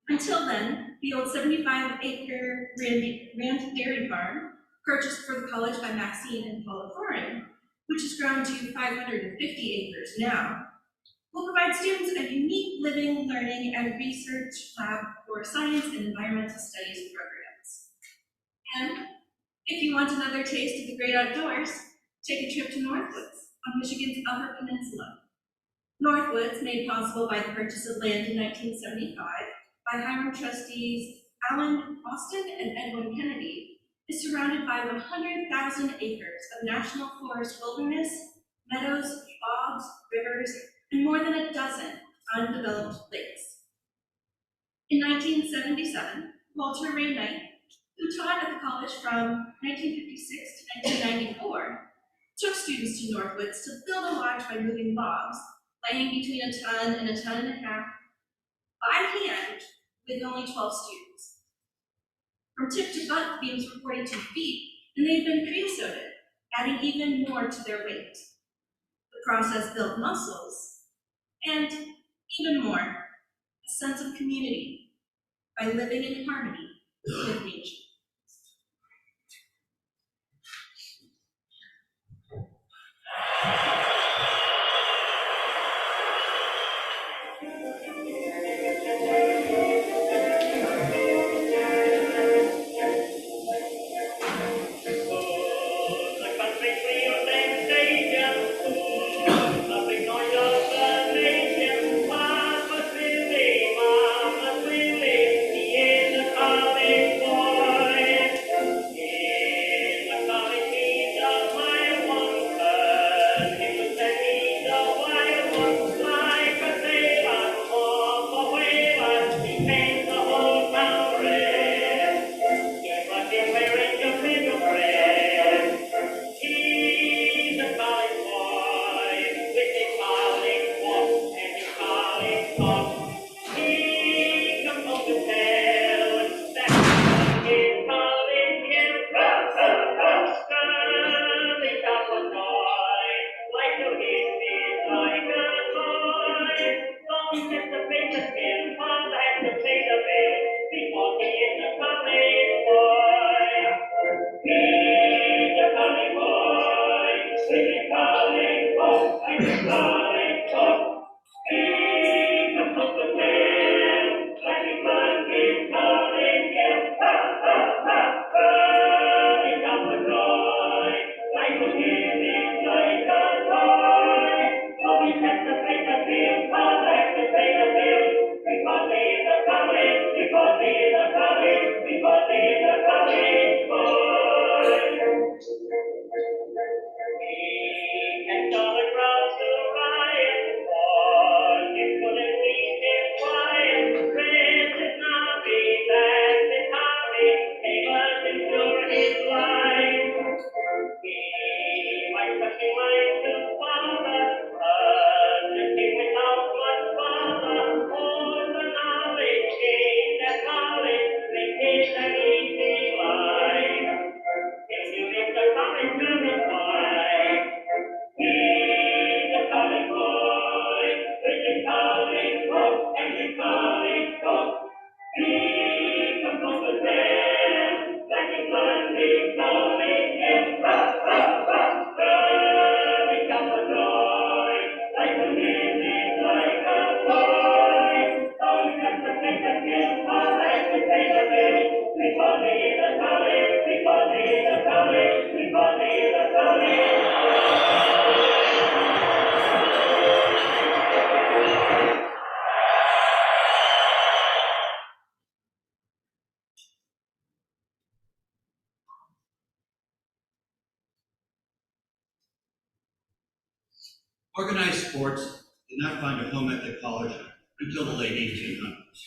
Until then, the old 75-acre Rand dairy farm, purchased for the college by Maxine and Paula Thorin, which has grown to 550 acres now, will provide students a unique living, learning, and research lab for science and environmental studies programs. And if you want another taste of the great outdoors, take a trip to Northwoods on Michigan's Upper Peninsula. Northwoods, made possible by the purchase of land in 1975 by Hiram trustees Allen Austin and Edwin Kennedy, is surrounded by 100,000 acres of national forest wilderness, meadows, bogs, rivers, and more than a dozen undeveloped lakes. In 1977, Walter Ray Knight, who taught at the college from 1956 to 1994, took students to Northwoods to build a lodge by moving logs, laying between a ton and a ton and a half, by hand, with only 12 students. From tip to butt, the beams were 42 feet, and they've been creosoted, adding even more to their weight. The process built muscles, and even more, a sense of community by living in harmony with nature. Like a toy, don't miss the face of him, cause I have to play the Organized sports did not find a home at the college until the late 1800s.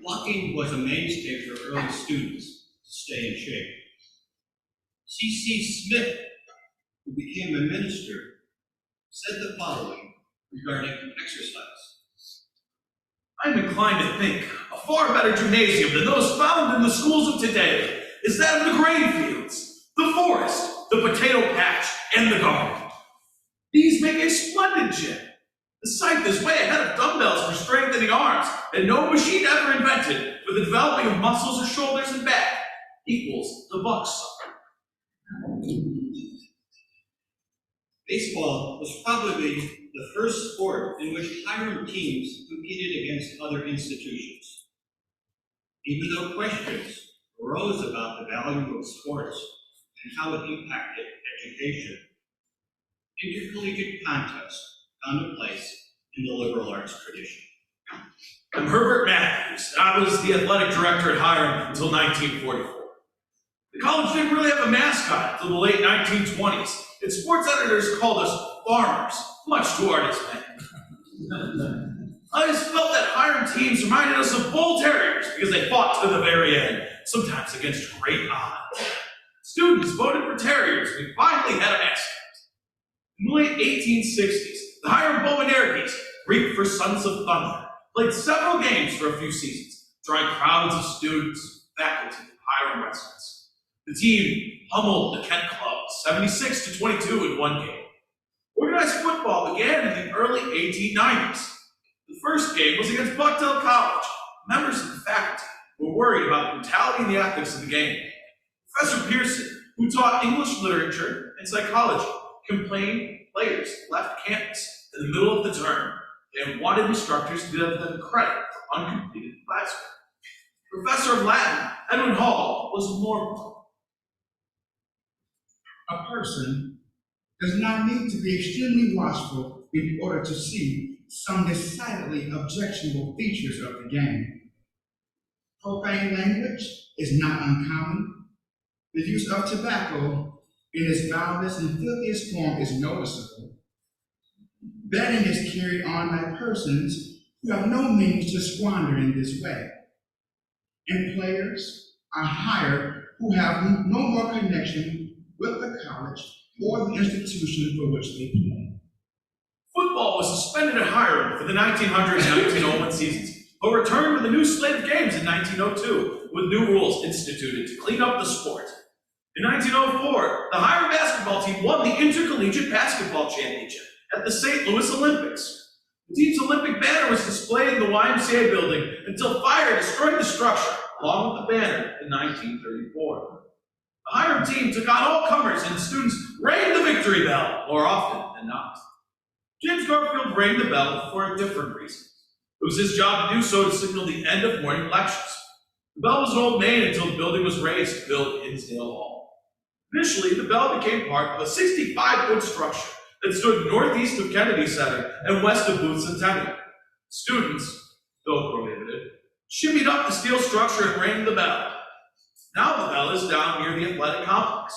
Walking was a mainstay for early students to stay in shape. C.C. Smith, who became a minister, said the following regarding exercise. I'm inclined to think a far better gymnasium than those found in the schools of today is that of the grain fields, the forest, the potato patch, and the garden. These make a splendid gym. The site is way ahead of dumbbells for strengthening arms, and no machine ever invented for the developing of muscles of shoulders and back equals the buck sucker. Baseball was probably the first sport in which Hiram teams competed against other institutions. Even though questions arose about the value of sports and how it impacted education, intercollegiate contests found a place in the liberal arts tradition. I'm Herbert Matthews, and I was the athletic director at Hiram until 1944. The college didn't really have a mascot until the late 1920s, and sports editors called us farmers, much to our dismay. I just felt that Hiram teams reminded us of bull terriers because they fought to the very end, sometimes against great odds. Students voted for terriers, and we finally had a mascot. In the late 1860s, the Hiram Bowenarchies, Greek for Sons of Thunder, played several games for a few seasons, drawing crowds of students, faculty, and Hiram residents. The team pummeled the Kent Club 76-22 in one game. Organized football began in the early 1890s. The first game was against Buckdale College. Members of the faculty were worried about the brutality and the ethics of the game. Professor Pearson, who taught English literature and psychology, complained players left campus in the middle of the term and wanted instructors to give them credit for uncompleted classwork. Professor of Latin, Edwin Hall, was more. A person does not need to be extremely watchful in order to see some decidedly objectionable features of the game. Profane language is not uncommon. The use of tobacco in its foulest and filthiest form is noticeable. Betting is carried on by persons who have no means to squander in this way. And players are hired who have no more connection with the college or the institution for which they play. Football was suspended at Hiram for the 1900 and 1901 seasons, but returned with a new slate of games in 1902, with new rules instituted to clean up the sport. In 1904, the Hiram basketball team won the Intercollegiate Basketball Championship at the St. Louis Olympics. The team's Olympic banner was displayed in the YMCA building until fire destroyed the structure, along with the banner, in 1934. The Hiram team took on all comers, and students rang the victory bell more often than not. James Garfield rang the bell for a different reason. It was his job to do so to signal the end of morning lectures. The bell was an old maid until the building was raised to build Hinsdale Hall. Initially, the bell became part of a 65-foot structure that stood northeast of Kennedy Center and west of Booth Centennial. Students, though prohibited, shimmied up the steel structure and rang the bell. Now the bell is down near the athletic complex.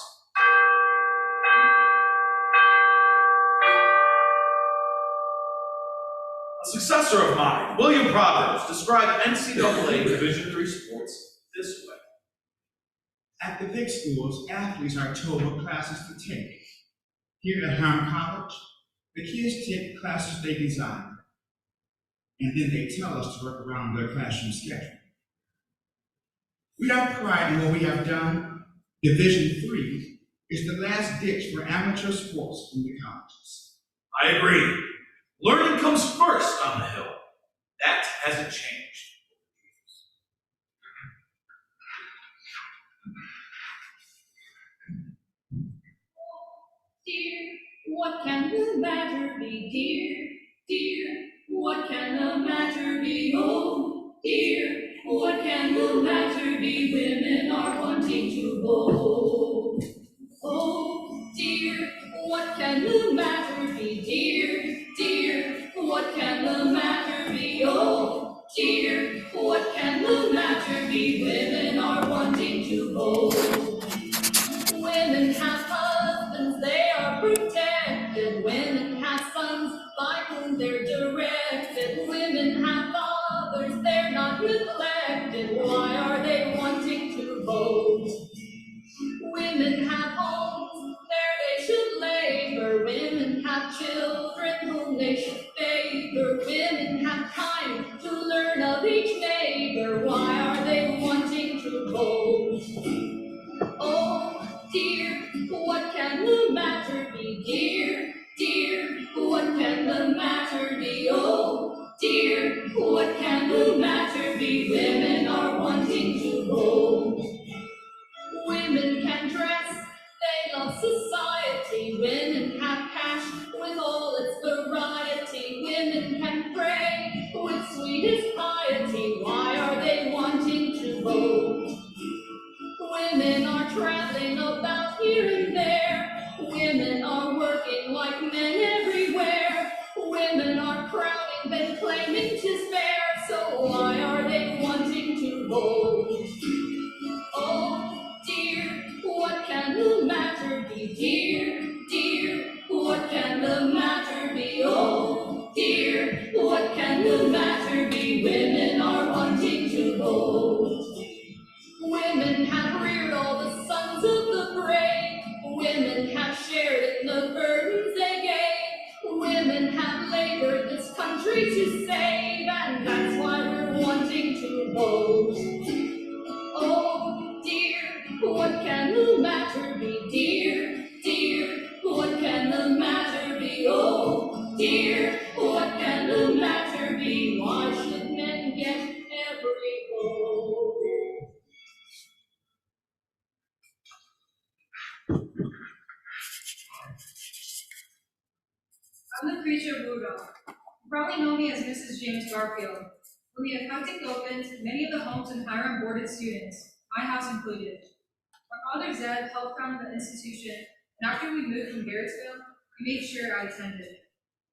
A successor of mine, William Proverbs, described NCAA Division III sports this way. At the big schools, athletes are told what classes to take. Here at Hiram College, the kids take classes they desire, and then they tell us to work around their classroom schedule. We have pride in what we have done. Division III is the last ditch for amateur sports in the colleges. I agree. Learning comes first on the Hill. That hasn't changed. Dear, what can the matter be, dear? Dear, what can the matter be? Oh, dear, what can the matter be? Women are wanting to go. Oh, dear, what can the matter be, dear? Dear, what can the matter be? Oh, dear, what can the matter be? Women are wanting to go. Women have husbands, they are protected. Women vote. Women have homes, there they should labor. Women have children whom they should favor. Women have time to learn of each neighbor. Why are they wanting to vote? Oh dear, what can the matter be? Dear, dear, what can the matter be? Oh dear, what can the matter be? Women are wanting to vote. Women can dress, they love society. Women have cash with all its variety. Women can pray with sweetest piety. Why are they wanting to vote? Women are traveling about here and there. Women are working like men everywhere. Women are crowding, then claiming to spare. So why are they wanting to vote? Oh dear, what can the matter be? Dear, dear, what can the matter be? Oh dear, what can the matter be? Women are wanting to vote. Women have reared all the sons of the brave. Women have shared in the burdens they gave. Women have labored this country to save, and that's why we're wanting to vote. Oh dear, what can the matter be? Dear, dear, what can the matter be? Oh dear, what can the matter be? Why should men get every vote? I'm the creature Rudolph. You probably know me as Mrs. James Garfield. When the eclectic opened, many of the homes in Hiram boarded students, my house included. My father Zed helped found the institution, and after we moved from Garrettsville, he made sure I attended.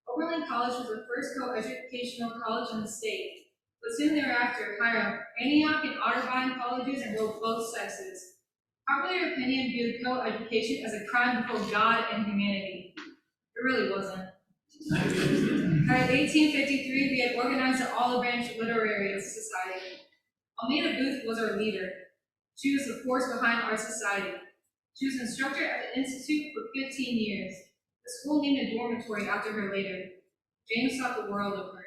Oberlin College was the first co-educational college in the state, but soon thereafter, Hiram, Antioch, and Otterbein colleges enrolled both sexes. Popular opinion viewed co-education as a crime before God and humanity. It really wasn't. By 1853, we had organized the Olive Branch Literary Society. Almeda Booth was our leader. She was the force behind our society. She was an instructor at the Institute for 15 years. The school named a dormitory after her later. James thought the world of her.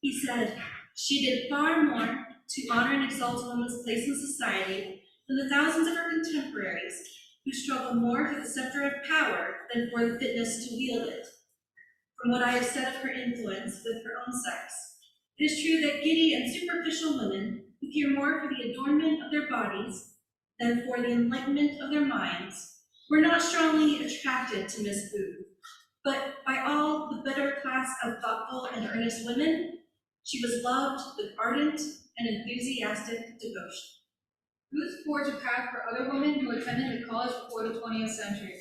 He said, "She did far more to honor and exalt a woman's place in society than the thousands of her contemporaries who struggle more for the scepter of power than for the fitness to wield it. From what I have said of her influence with her own sex, it is true that giddy and superficial women who care more for the adornment of their bodies than for the enlightenment of their minds were not strongly attracted to Miss Booth, but by all the better class of thoughtful and earnest women, she was loved with ardent and enthusiastic devotion." Booth forged a path for other women who attended the college before the 20th century.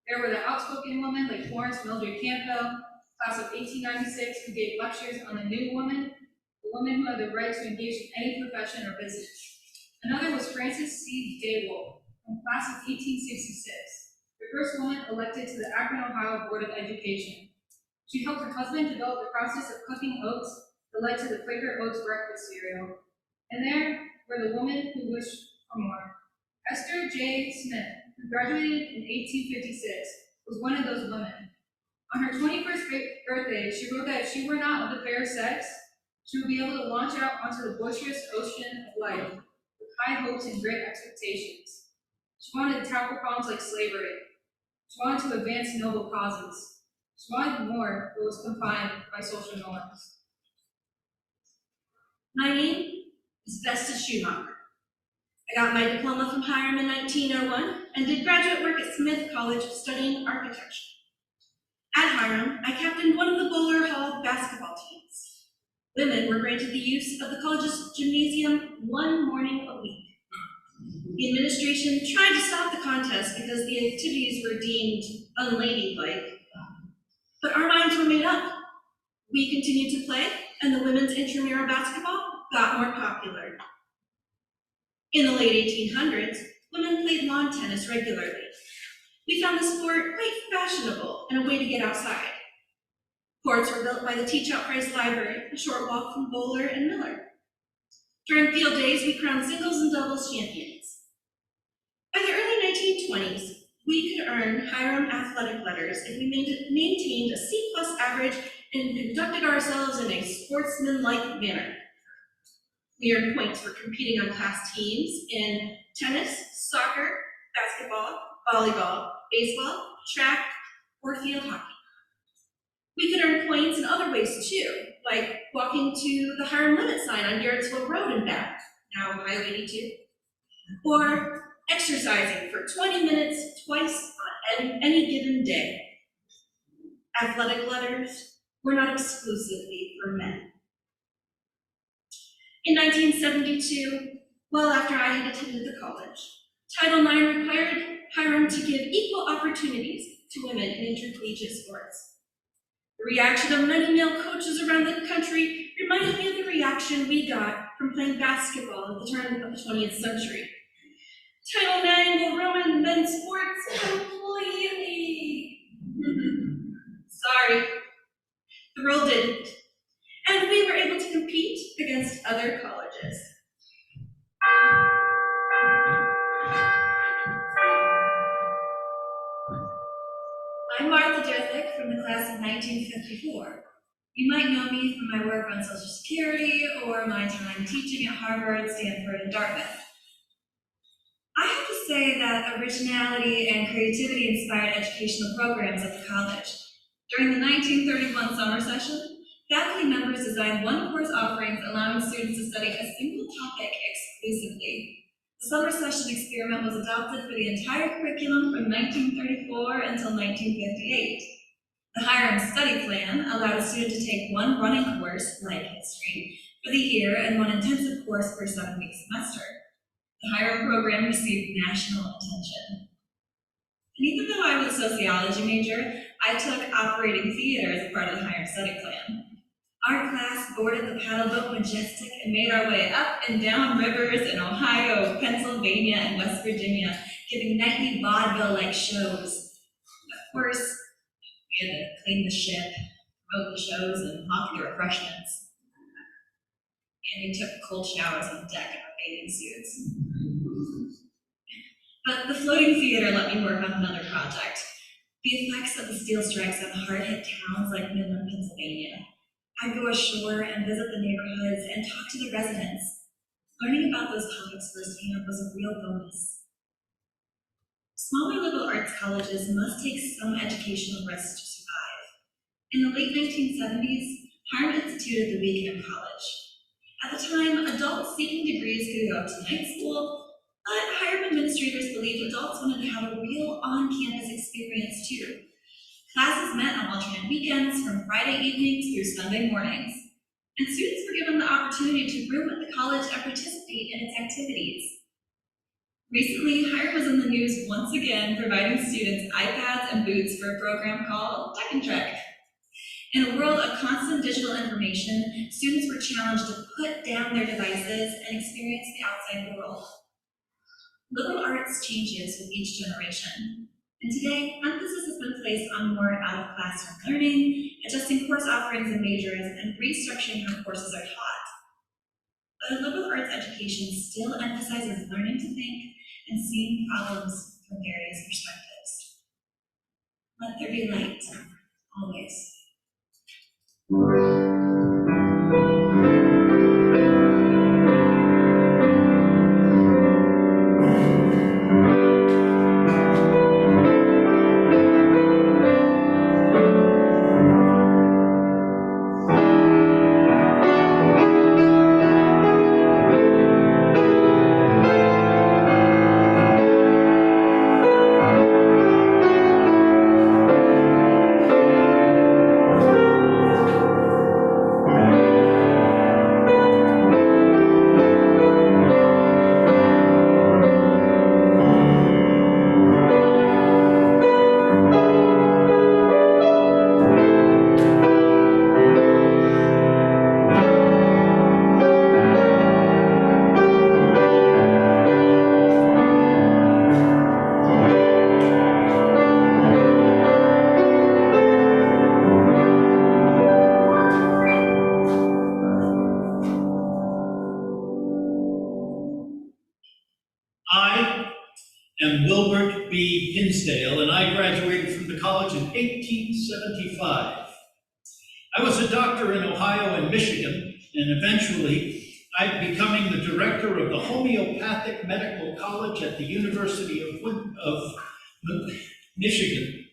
There were the outspoken women like Florence Mildred Campbell, class of 1896, who gave lectures on the new woman, the woman who had the right to engage in any profession or business. Another was Frances C. Daywolf, from class of 1866, the first woman elected to the Akron, Ohio Board of Education. She helped her husband develop the process of cooking oats that led to the Quaker Oats breakfast cereal. And there were the women who wished for more. Esther J. Smith, who graduated in 1856, was one of those women. On her 21st birthday, she wrote that if she were not of the fair sex, she would be able to launch out onto the boisterous ocean of life with high hopes and great expectations. She wanted to tackle problems like slavery. She wanted to advance noble causes. She wanted more, but was confined by social norms. My name is Vesta Schumacher. I got my diploma from Hiram in 1901 and did graduate work at Smith College studying architecture. At Hiram, I captained one of the Bowler Hall basketball teams. Women were granted the use of the college's gymnasium one morning a week. The administration tried to stop the contest because the activities were deemed unladylike, but our minds were made up. We continued to play, and the women's intramural basketball got more popular. In the late 1800s, women played lawn tennis regularly. We found the sport quite fashionable and a way to get outside. Courts were built by the Teach-Out Price Library, a short walk from Bowler and Miller. During field days, we crowned singles and doubles champions. By the early 1920s, we could earn Hiram athletic letters if we maintained a C+ average and conducted ourselves in a sportsmanlike manner. We earned points for competing on class teams in tennis, soccer, basketball, volleyball, baseball, track, or field hockey. We could earn points in other ways too, like walking to the Hiram limit sign on Garrettsville Road and back, now Highway 82, or exercising for 20 minutes twice on any given day. Athletic letters were not exclusively for men. In 1972, well after I had attended the college, Title IX required Hiram to give equal opportunities to women in intercollegiate sports. The reaction of many male coaches around the country reminded me of the reaction we got from playing basketball at the turn of the 20th century. Title IX will ruin men's sports completely. Sorry, the world didn't. And we were able to compete against other colleges. I'm Martha Derthick from the class of 1954. You might know me from my work on Social Security or my time teaching at Harvard, Stanford, and Dartmouth. I have to say that originality and creativity inspired educational programs at the college. During the 1931 summer session, faculty members designed one-course offerings allowing students to study a single topic exclusively. The summer session experiment was adopted for the entire curriculum from 1934 until 1958. The Hiram study plan allowed a student to take one running course, like history, for the year and one intensive course per 7-week semester. The Hiram program received national attention. And even though I was a sociology major, I took operating theater as a part of the Hiram study plan. Our class boarded the paddle boat Majestic and made our way up and down rivers in Ohio, Pennsylvania, and West Virginia, giving nightly vaudeville-like shows. Of course, we had to clean the ship, promote the shows, and hawk the refreshments. And we took cold showers on deck in our bathing suits. But the floating theater let me work on another project. The effects of the steel strikes on hard-hit towns like Midland, Pennsylvania. I'd go ashore and visit the neighborhoods and talk to the residents. Learning about those topics firsthand was a real bonus. Smaller liberal arts colleges must take some educational risks to survive. In the late 1970s, Hiram instituted the weekend college. At the time, adults seeking degrees could go to night school, but Hiram administrators believed adults wanted to have a real on-campus experience too. Classes met on alternate weekends from Friday evenings through Sunday mornings, and students were given the opportunity to room at the college and participate in its activities. Recently, Hiram was in the news once again, providing students iPads and boots for a program called Tech and Trek. In a world of constant digital information, students were challenged to put down their devices and experience the outside world. Liberal arts changes with each generation. And today, emphasis has been placed on more out-of-classroom learning, adjusting course offerings and majors, and restructuring how courses are taught. But a liberal arts education still emphasizes learning to think and seeing problems from various perspectives. Let there be light, always. I am Wilbert B. Hinsdale, and I graduated from the college in 1875. I was a doctor in Ohio and Michigan, and eventually I'm becoming the director of the Homeopathic Medical College at the University of Michigan.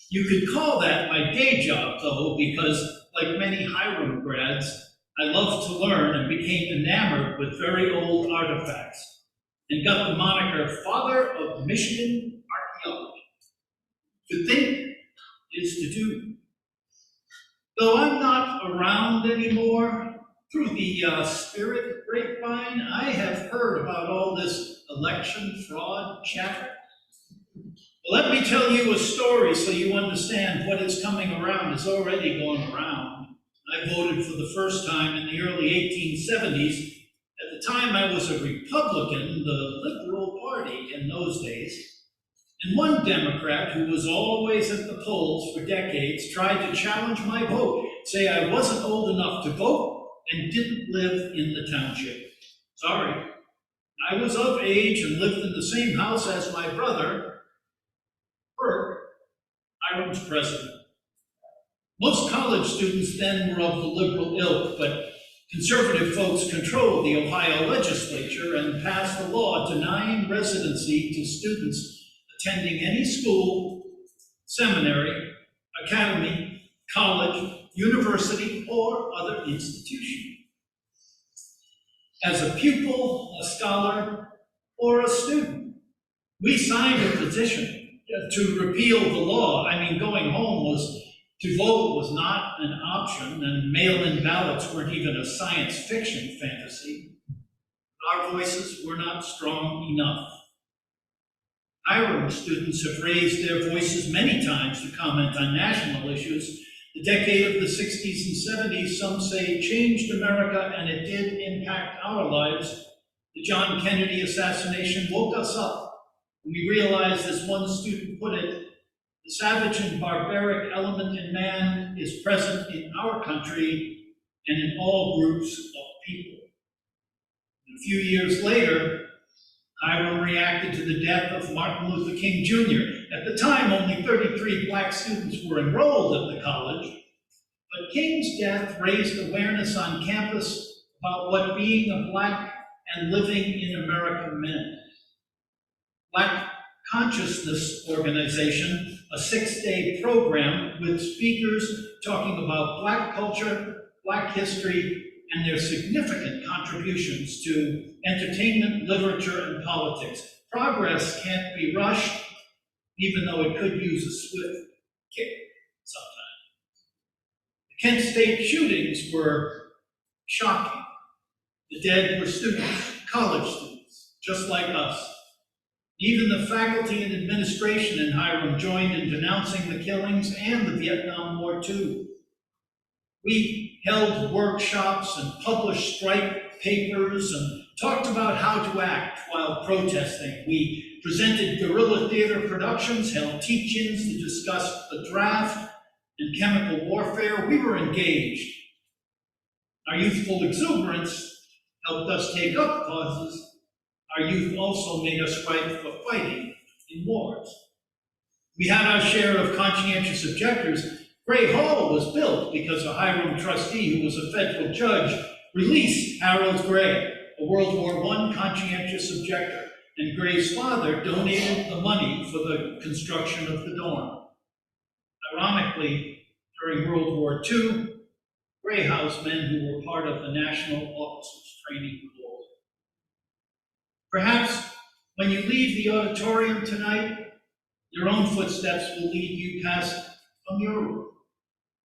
You could call that my day job, though, because like many Hiram grads, I loved to learn and became enamored with very old artifacts, and got the moniker Father of Michigan Archaeology. To think is to do. Though I'm not around anymore, through the spirit grapevine, I have heard about all this election fraud chatter. Well, let me tell you a story so you understand what is coming around is already going around. I voted for the first time in the early 1870s. At the time, I was a Republican, the Liberal Party in those days. And one Democrat who was always at the polls for decades tried to challenge my vote, say I wasn't old enough to vote and didn't live in the township. Sorry. I was of age and lived in the same house as my brother, Burke, Hiram's president. Most college students then were of the liberal ilk, but conservative folks controlled the Ohio legislature and passed a law denying residency to students attending any school, seminary, academy, college, university, or other institution. As a pupil, a scholar, or a student, we signed a petition to repeal the law. I mean, going home to vote was not an option, and mail-in ballots weren't even a science fiction fantasy. Our voices were not strong enough. Hiram students have raised their voices many times to comment on national issues. The decade of the 60s and 70s, some say, changed America, and it did impact our lives. The John Kennedy assassination woke us up. We realized, as one student put it, the savage and barbaric element in man is present in our country and in all groups of people. A few years later, Hiram reacted to the death of Martin Luther King Jr. At the time, only 33 Black students were enrolled at the college, but King's death raised awareness on campus about what being a Black and living in America meant. Black Consciousness Organization, a 6-day program with speakers talking about Black culture, Black history, and their significant contributions to entertainment, literature, and politics. Progress can't be rushed, even though it could use a swift kick sometimes. The Kent State shootings were shocking. The dead were students, college students, just like us. Even the faculty and administration in Hiram joined in denouncing the killings and the Vietnam War too. We held workshops and published strike papers and talked about how to act while protesting. We presented guerrilla theater productions, held teach-ins to discuss the draft and chemical warfare. We were engaged. Our youthful exuberance helped us take up causes. Our youth also made us fight for fighting in wars. We had our share of conscientious objectors. Gray Hall was built because a Hiram trustee who was a federal judge released Harold Gray, a World War I conscientious objector, and Gray's father donated the money for the construction of the dorm. Ironically, during World War II, Gray housed men who were part of the National Officers Training Corps. Perhaps when you leave the auditorium tonight, your own footsteps will lead you past a mural,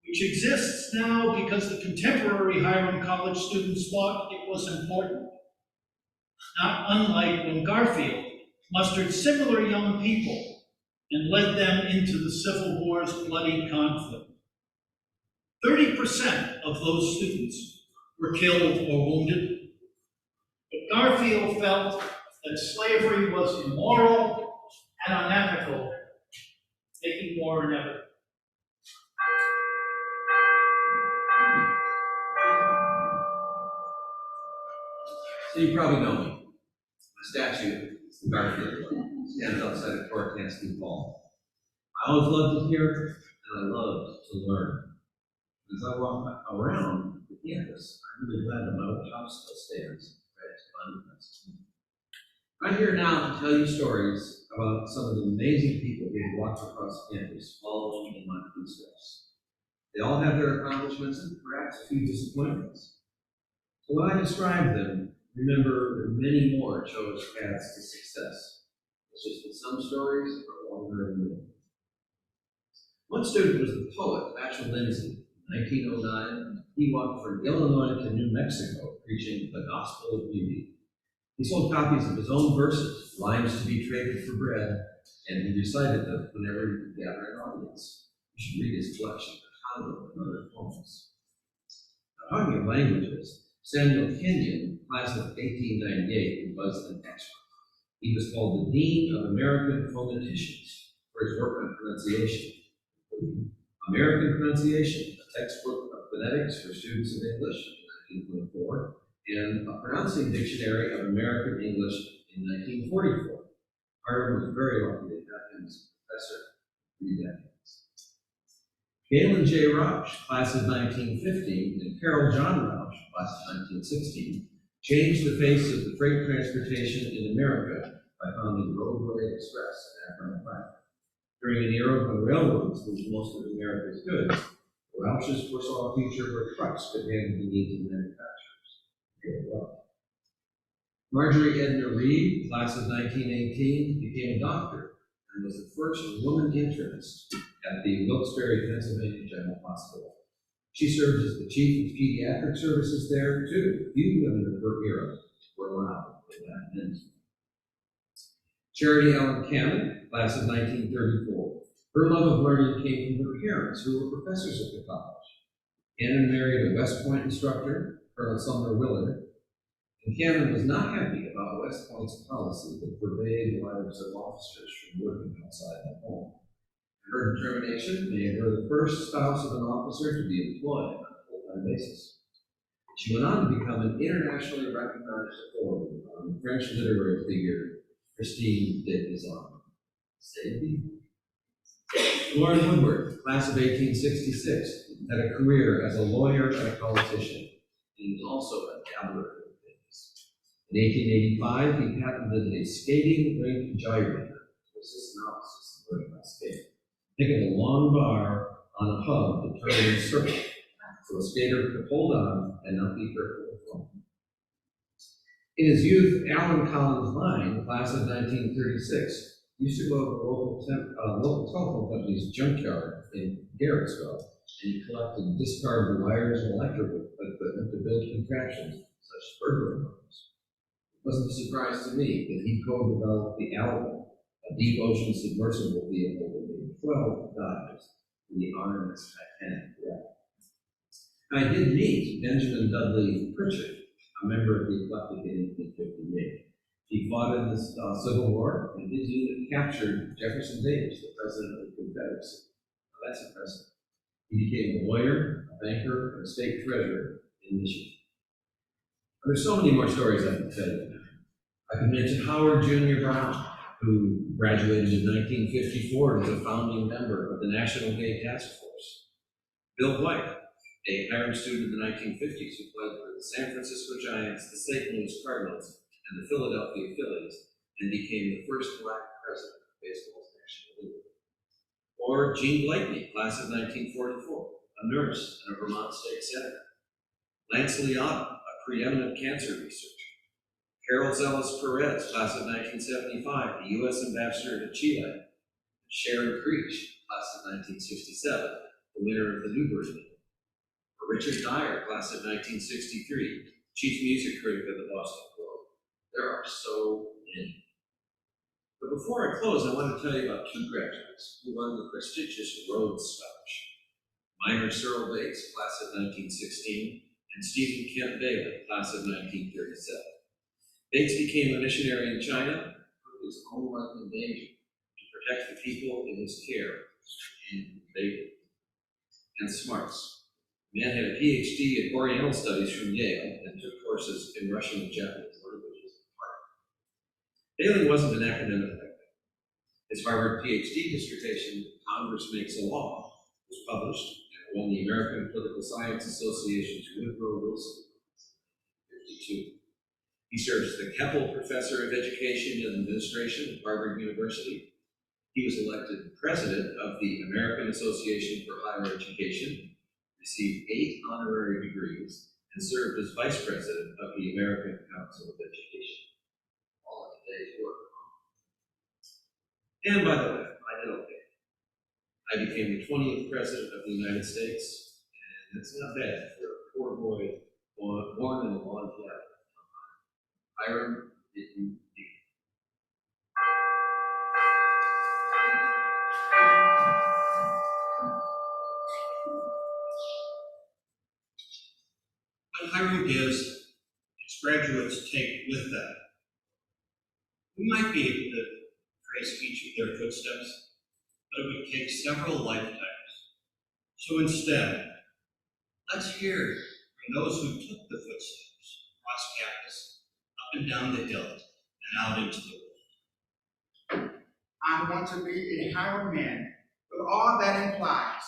which exists now because the contemporary Hiram College students thought it was important. Not unlike when Garfield mustered similar young people and led them into the Civil War's bloody conflict. 30% of those students were killed or wounded, but Garfield felt that slavery was immoral and unethical, making war inevitable. So you probably know me. The statue is It's the Garfield one. Stands outside of Tortansky Hall. I always loved to hear, and I loved to learn. As I walk around the campus, I'm really glad that my old house still stands right to Monuments. I'm here now to tell you stories about some of the amazing people who have walked across campus following in my footsteps. They all have their accomplishments and perhaps a few disappointments. So when I describe them, remember that many more chose paths to success. It's just that some stories are longer and living. One student was the poet, Rachel Lindsay. In 1909, he walked from Illinois to New Mexico, preaching the gospel of beauty. He sold copies of his own verses, lines to be traded for bread, and he recited them whenever he could gather an audience. You should read his collection of Congo and other poems. Now, talking of languages, Samuel Kenyon, class of 1898, was an expert. He was called the Dean of American Phoneticians for his work on pronunciation, including American Pronunciation, a textbook of phonetics for students of English in 1924, and a pronouncing dictionary of American English in 1944. Hiram was very lucky to have him as a professor for 3 decades. Galen J. Rausch, class of 1915, and Carol John Rausch, class of 1916, changed the face of the freight transportation in America by founding Roadway Express in Akron, Ohio. During an era when railroads moved most of America's goods, the Rausch's foresaw a future where trucks could handle the needs of manufacturers. Marjorie Edna Reed, class of 1918, became a doctor and was the first woman internist at the Wilkes-Barre, Pennsylvania General Hospital. She served as the chief of pediatric services there, too. Few women of her era were allowed in that ministry. Charity Ellen Cannon, class of 1934. Her love of learning came from her parents, who were professors at the college. Cannon married a West Point instructor, Colonel Sumner Willard, and Cannon was not happy about West Point's policy that forbade the lives of officers from working outside the home. Her determination made her the first spouse of an officer to be employed on a full-time basis. She went on to become an internationally recognized authority on the French literary figure Christine de Pizan. Warren Woodward, class of 1866, had a career as a lawyer and a politician. He was also a dabbler in things. In 1885, he patented a skating rink gyrator to assist novices in learning how to skate. Think of a long bar on a hub that turned in a circle, so a skater could hold on and not be hurt with the fall. In his youth, Alan Collins Vine, class of 1936, used to go to the local telephone company's junkyard in Garrettsville, and he collected discarded wires and electrical equipment to build contraptions such as burglar alarms. It wasn't a surprise to me that he co-developed the Alamo, a deep ocean submersible vehicle that made 12 dives in the RMS Titanic wreck. I did meet Benjamin Dudley Pritchard, a member of the eclectic in 1858. He fought in the Civil War, and his unit captured Jefferson Davis, the president of the Confederacy. Now, that's impressive. He became a lawyer, a banker, and a state treasurer in Michigan. There's so many more stories I can tell you. I can mention Howard Junior Brown, who graduated in 1954 as a founding member of the National Gay Task Force. Bill White, a Hiram student in the 1950s who played for the San Francisco Giants, the St. Louis Cardinals, and the Philadelphia Phillies, and became the first black president of baseball's National League. Or Jean Blakeney, class of 1944, a nurse and a Vermont state senator. Lance Liotta, a preeminent cancer researcher. Carol Zelis Perez, class of 1975, the U.S. ambassador to Chile. Sharon Creech, class of 1967, the winner of the Newbery Medal. Or Richard Dyer, class of 1963, chief music critic of the Boston Globe. There are so many. But before I close, I want to tell you about 2 graduates who won the prestigious Rhodes Scholarship. Minor Searle Bates, class of 1916, and Stephen Kent Bailey, class of 1937. Bates became a missionary in China, put his own life in danger to protect the people in his care, and Bailey. And smarts. The man had a PhD in Oriental Studies from Yale and took courses in Russian and Japanese languages. Failing wasn't an academic thing. His Harvard PhD dissertation, Congress Makes a Law, was published and won the American Political Science Association's Woodrow Wilson Prize in 1952. He serves as the Keppel Professor of Education and Administration at Harvard University. He was elected president of the American Association for Higher Education, received 8 honorary degrees, and served as vice president of the American Council of Education. All in a day's work. And by the way, I did okay. I became the 20th president of the United States, and that's not bad for a poor boy born in a log cabin. Hiram, did you dig? What Hiram gives, its graduates take with them. We might be able to trace each of their footsteps, but it would take several lifetimes. So instead, let's hear from those who took the footsteps across campus, up and down the hill, and out into the world. I want to be a Hiram man with all that implies.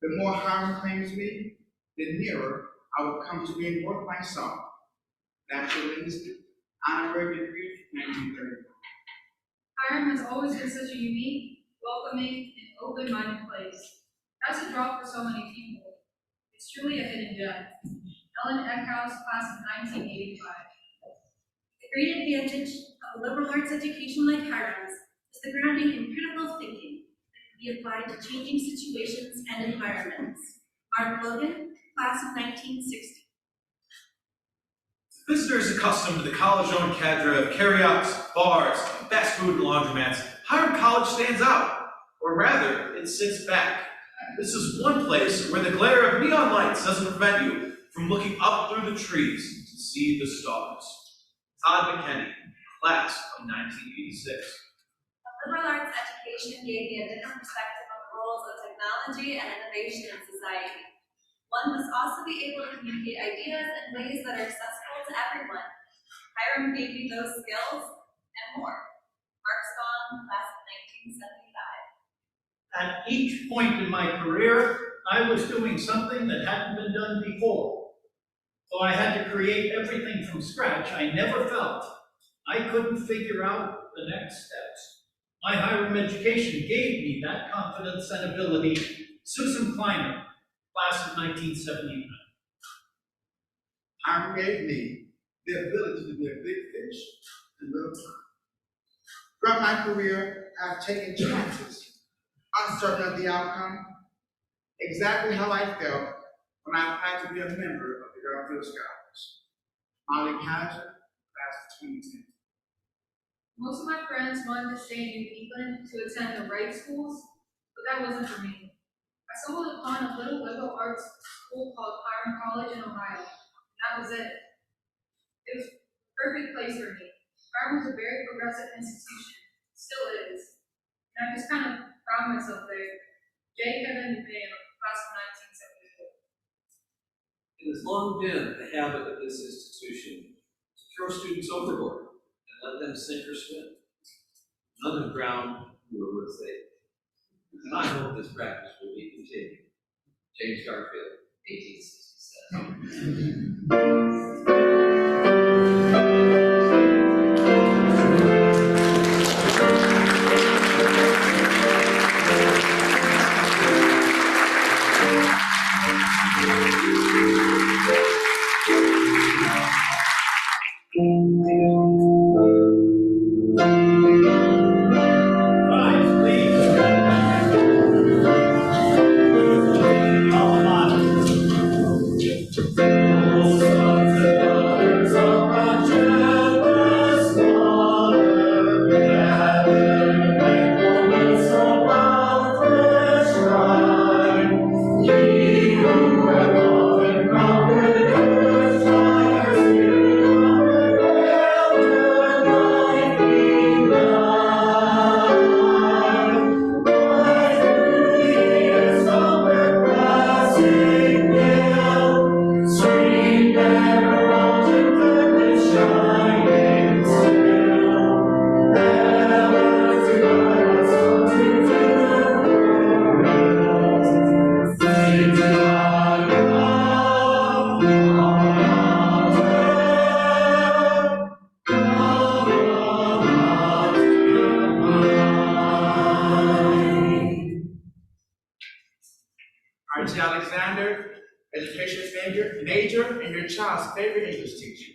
The more Hiram claims me, the nearer I will come to being worth my song. Natural linguistic, honorary degree, 1930. Hiram has always been such a unique, welcoming, and open-minded place. That's a draw for so many people. It's truly a hidden gem. Ellen Eckhouse, class of 1985. The great advantage of a liberal arts education like Hiram's is the grounding in critical thinking that can be applied to changing situations and environments. Mark Logan, class of 1960. Visitors accustomed to the college-owned cadre of carryouts, bars, fast food, and laundromats, Hiram College stands out. Or rather, it sits back. This is one place where the glare of neon lights doesn't prevent you from looking up through the trees to see the stars. Todd McKinney, class of 1986. A liberal arts education gave me a different perspective on the roles of technology and innovation in society. One must also be able to communicate ideas in ways that are accessible to everyone. Hiram gave me those skills and more. Mark Spong, class of 1975. At each point in my career, I was doing something that hadn't been done before. Though I had to create everything from scratch, I never felt I couldn't figure out the next steps. My Hiram education gave me that confidence and ability. Susan Kleiner, class of 1979. Hiram gave me the ability to be a big fish in little pond. Throughout my career, I've taken chances, uncertain of the outcome, exactly how I felt when I applied to be a member of the Garfield Scholars. Molly Kaiser, class of 2010. Most of my friends wanted to stay in New England to attend the right schools, but that wasn't for me. I stumbled upon a little liberal arts school called Hiram College in Ohio, and that was it. It was a perfect place for me. Hiram was a very progressive institution, still is, and I just kind of found myself there. J. Kevin Van, class of 1974. It has long been the habit of this institution to throw students overboard and let them sink or swim. None have drowned who were worth saving. And I hope this practice will be continued. James Garfield, 1867. Rise, please. Alma mater. Bob's favorite English teacher.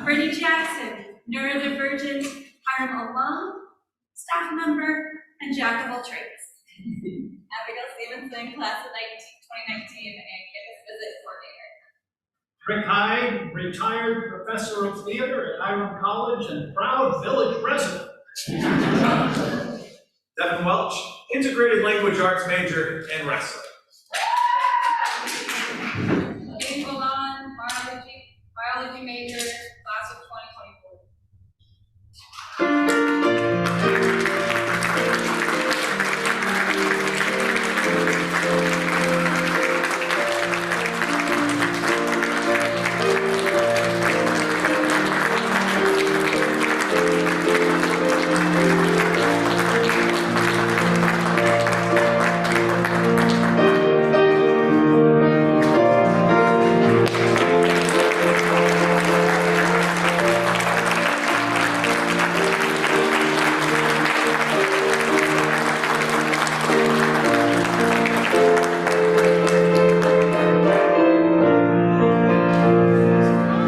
Brittany Jackson, neurodivergent Hiram alum, staff member, and jack of all trades. Abigail Stevenson, class of 2019, and campus visit coordinator. Rick Hyde, retired professor of theater at Hiram College and proud village resident. Devin Welch, integrated language arts major and wrestler. Jane Golan, biology major, class of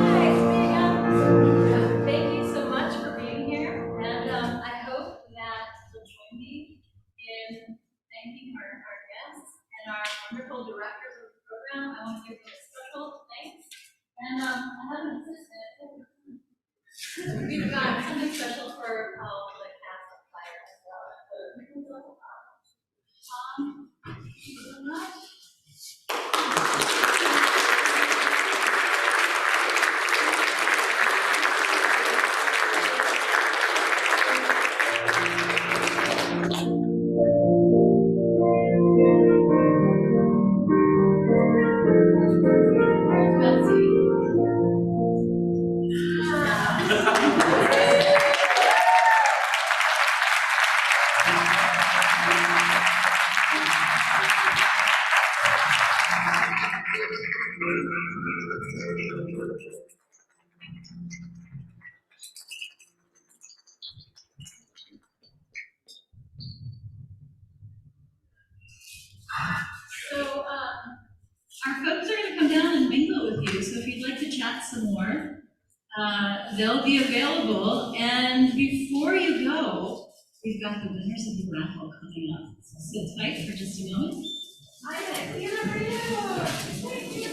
Hi, thank you so much for being here, and I hope that you'll join me in thanking our guests and our wonderful directors of the program. I want to give them a special thanks, and I have an assistant. We've got something special for the cast of Fire as well. Thank you so much. So, our folks are going to come down and mingle with you, so if you'd like to chat some more, they'll be available. And before you go, we've got the winners of the raffle coming up. So sit tight for just a moment. Hi, Becky, how are you? Thank you.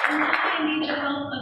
And I need the help of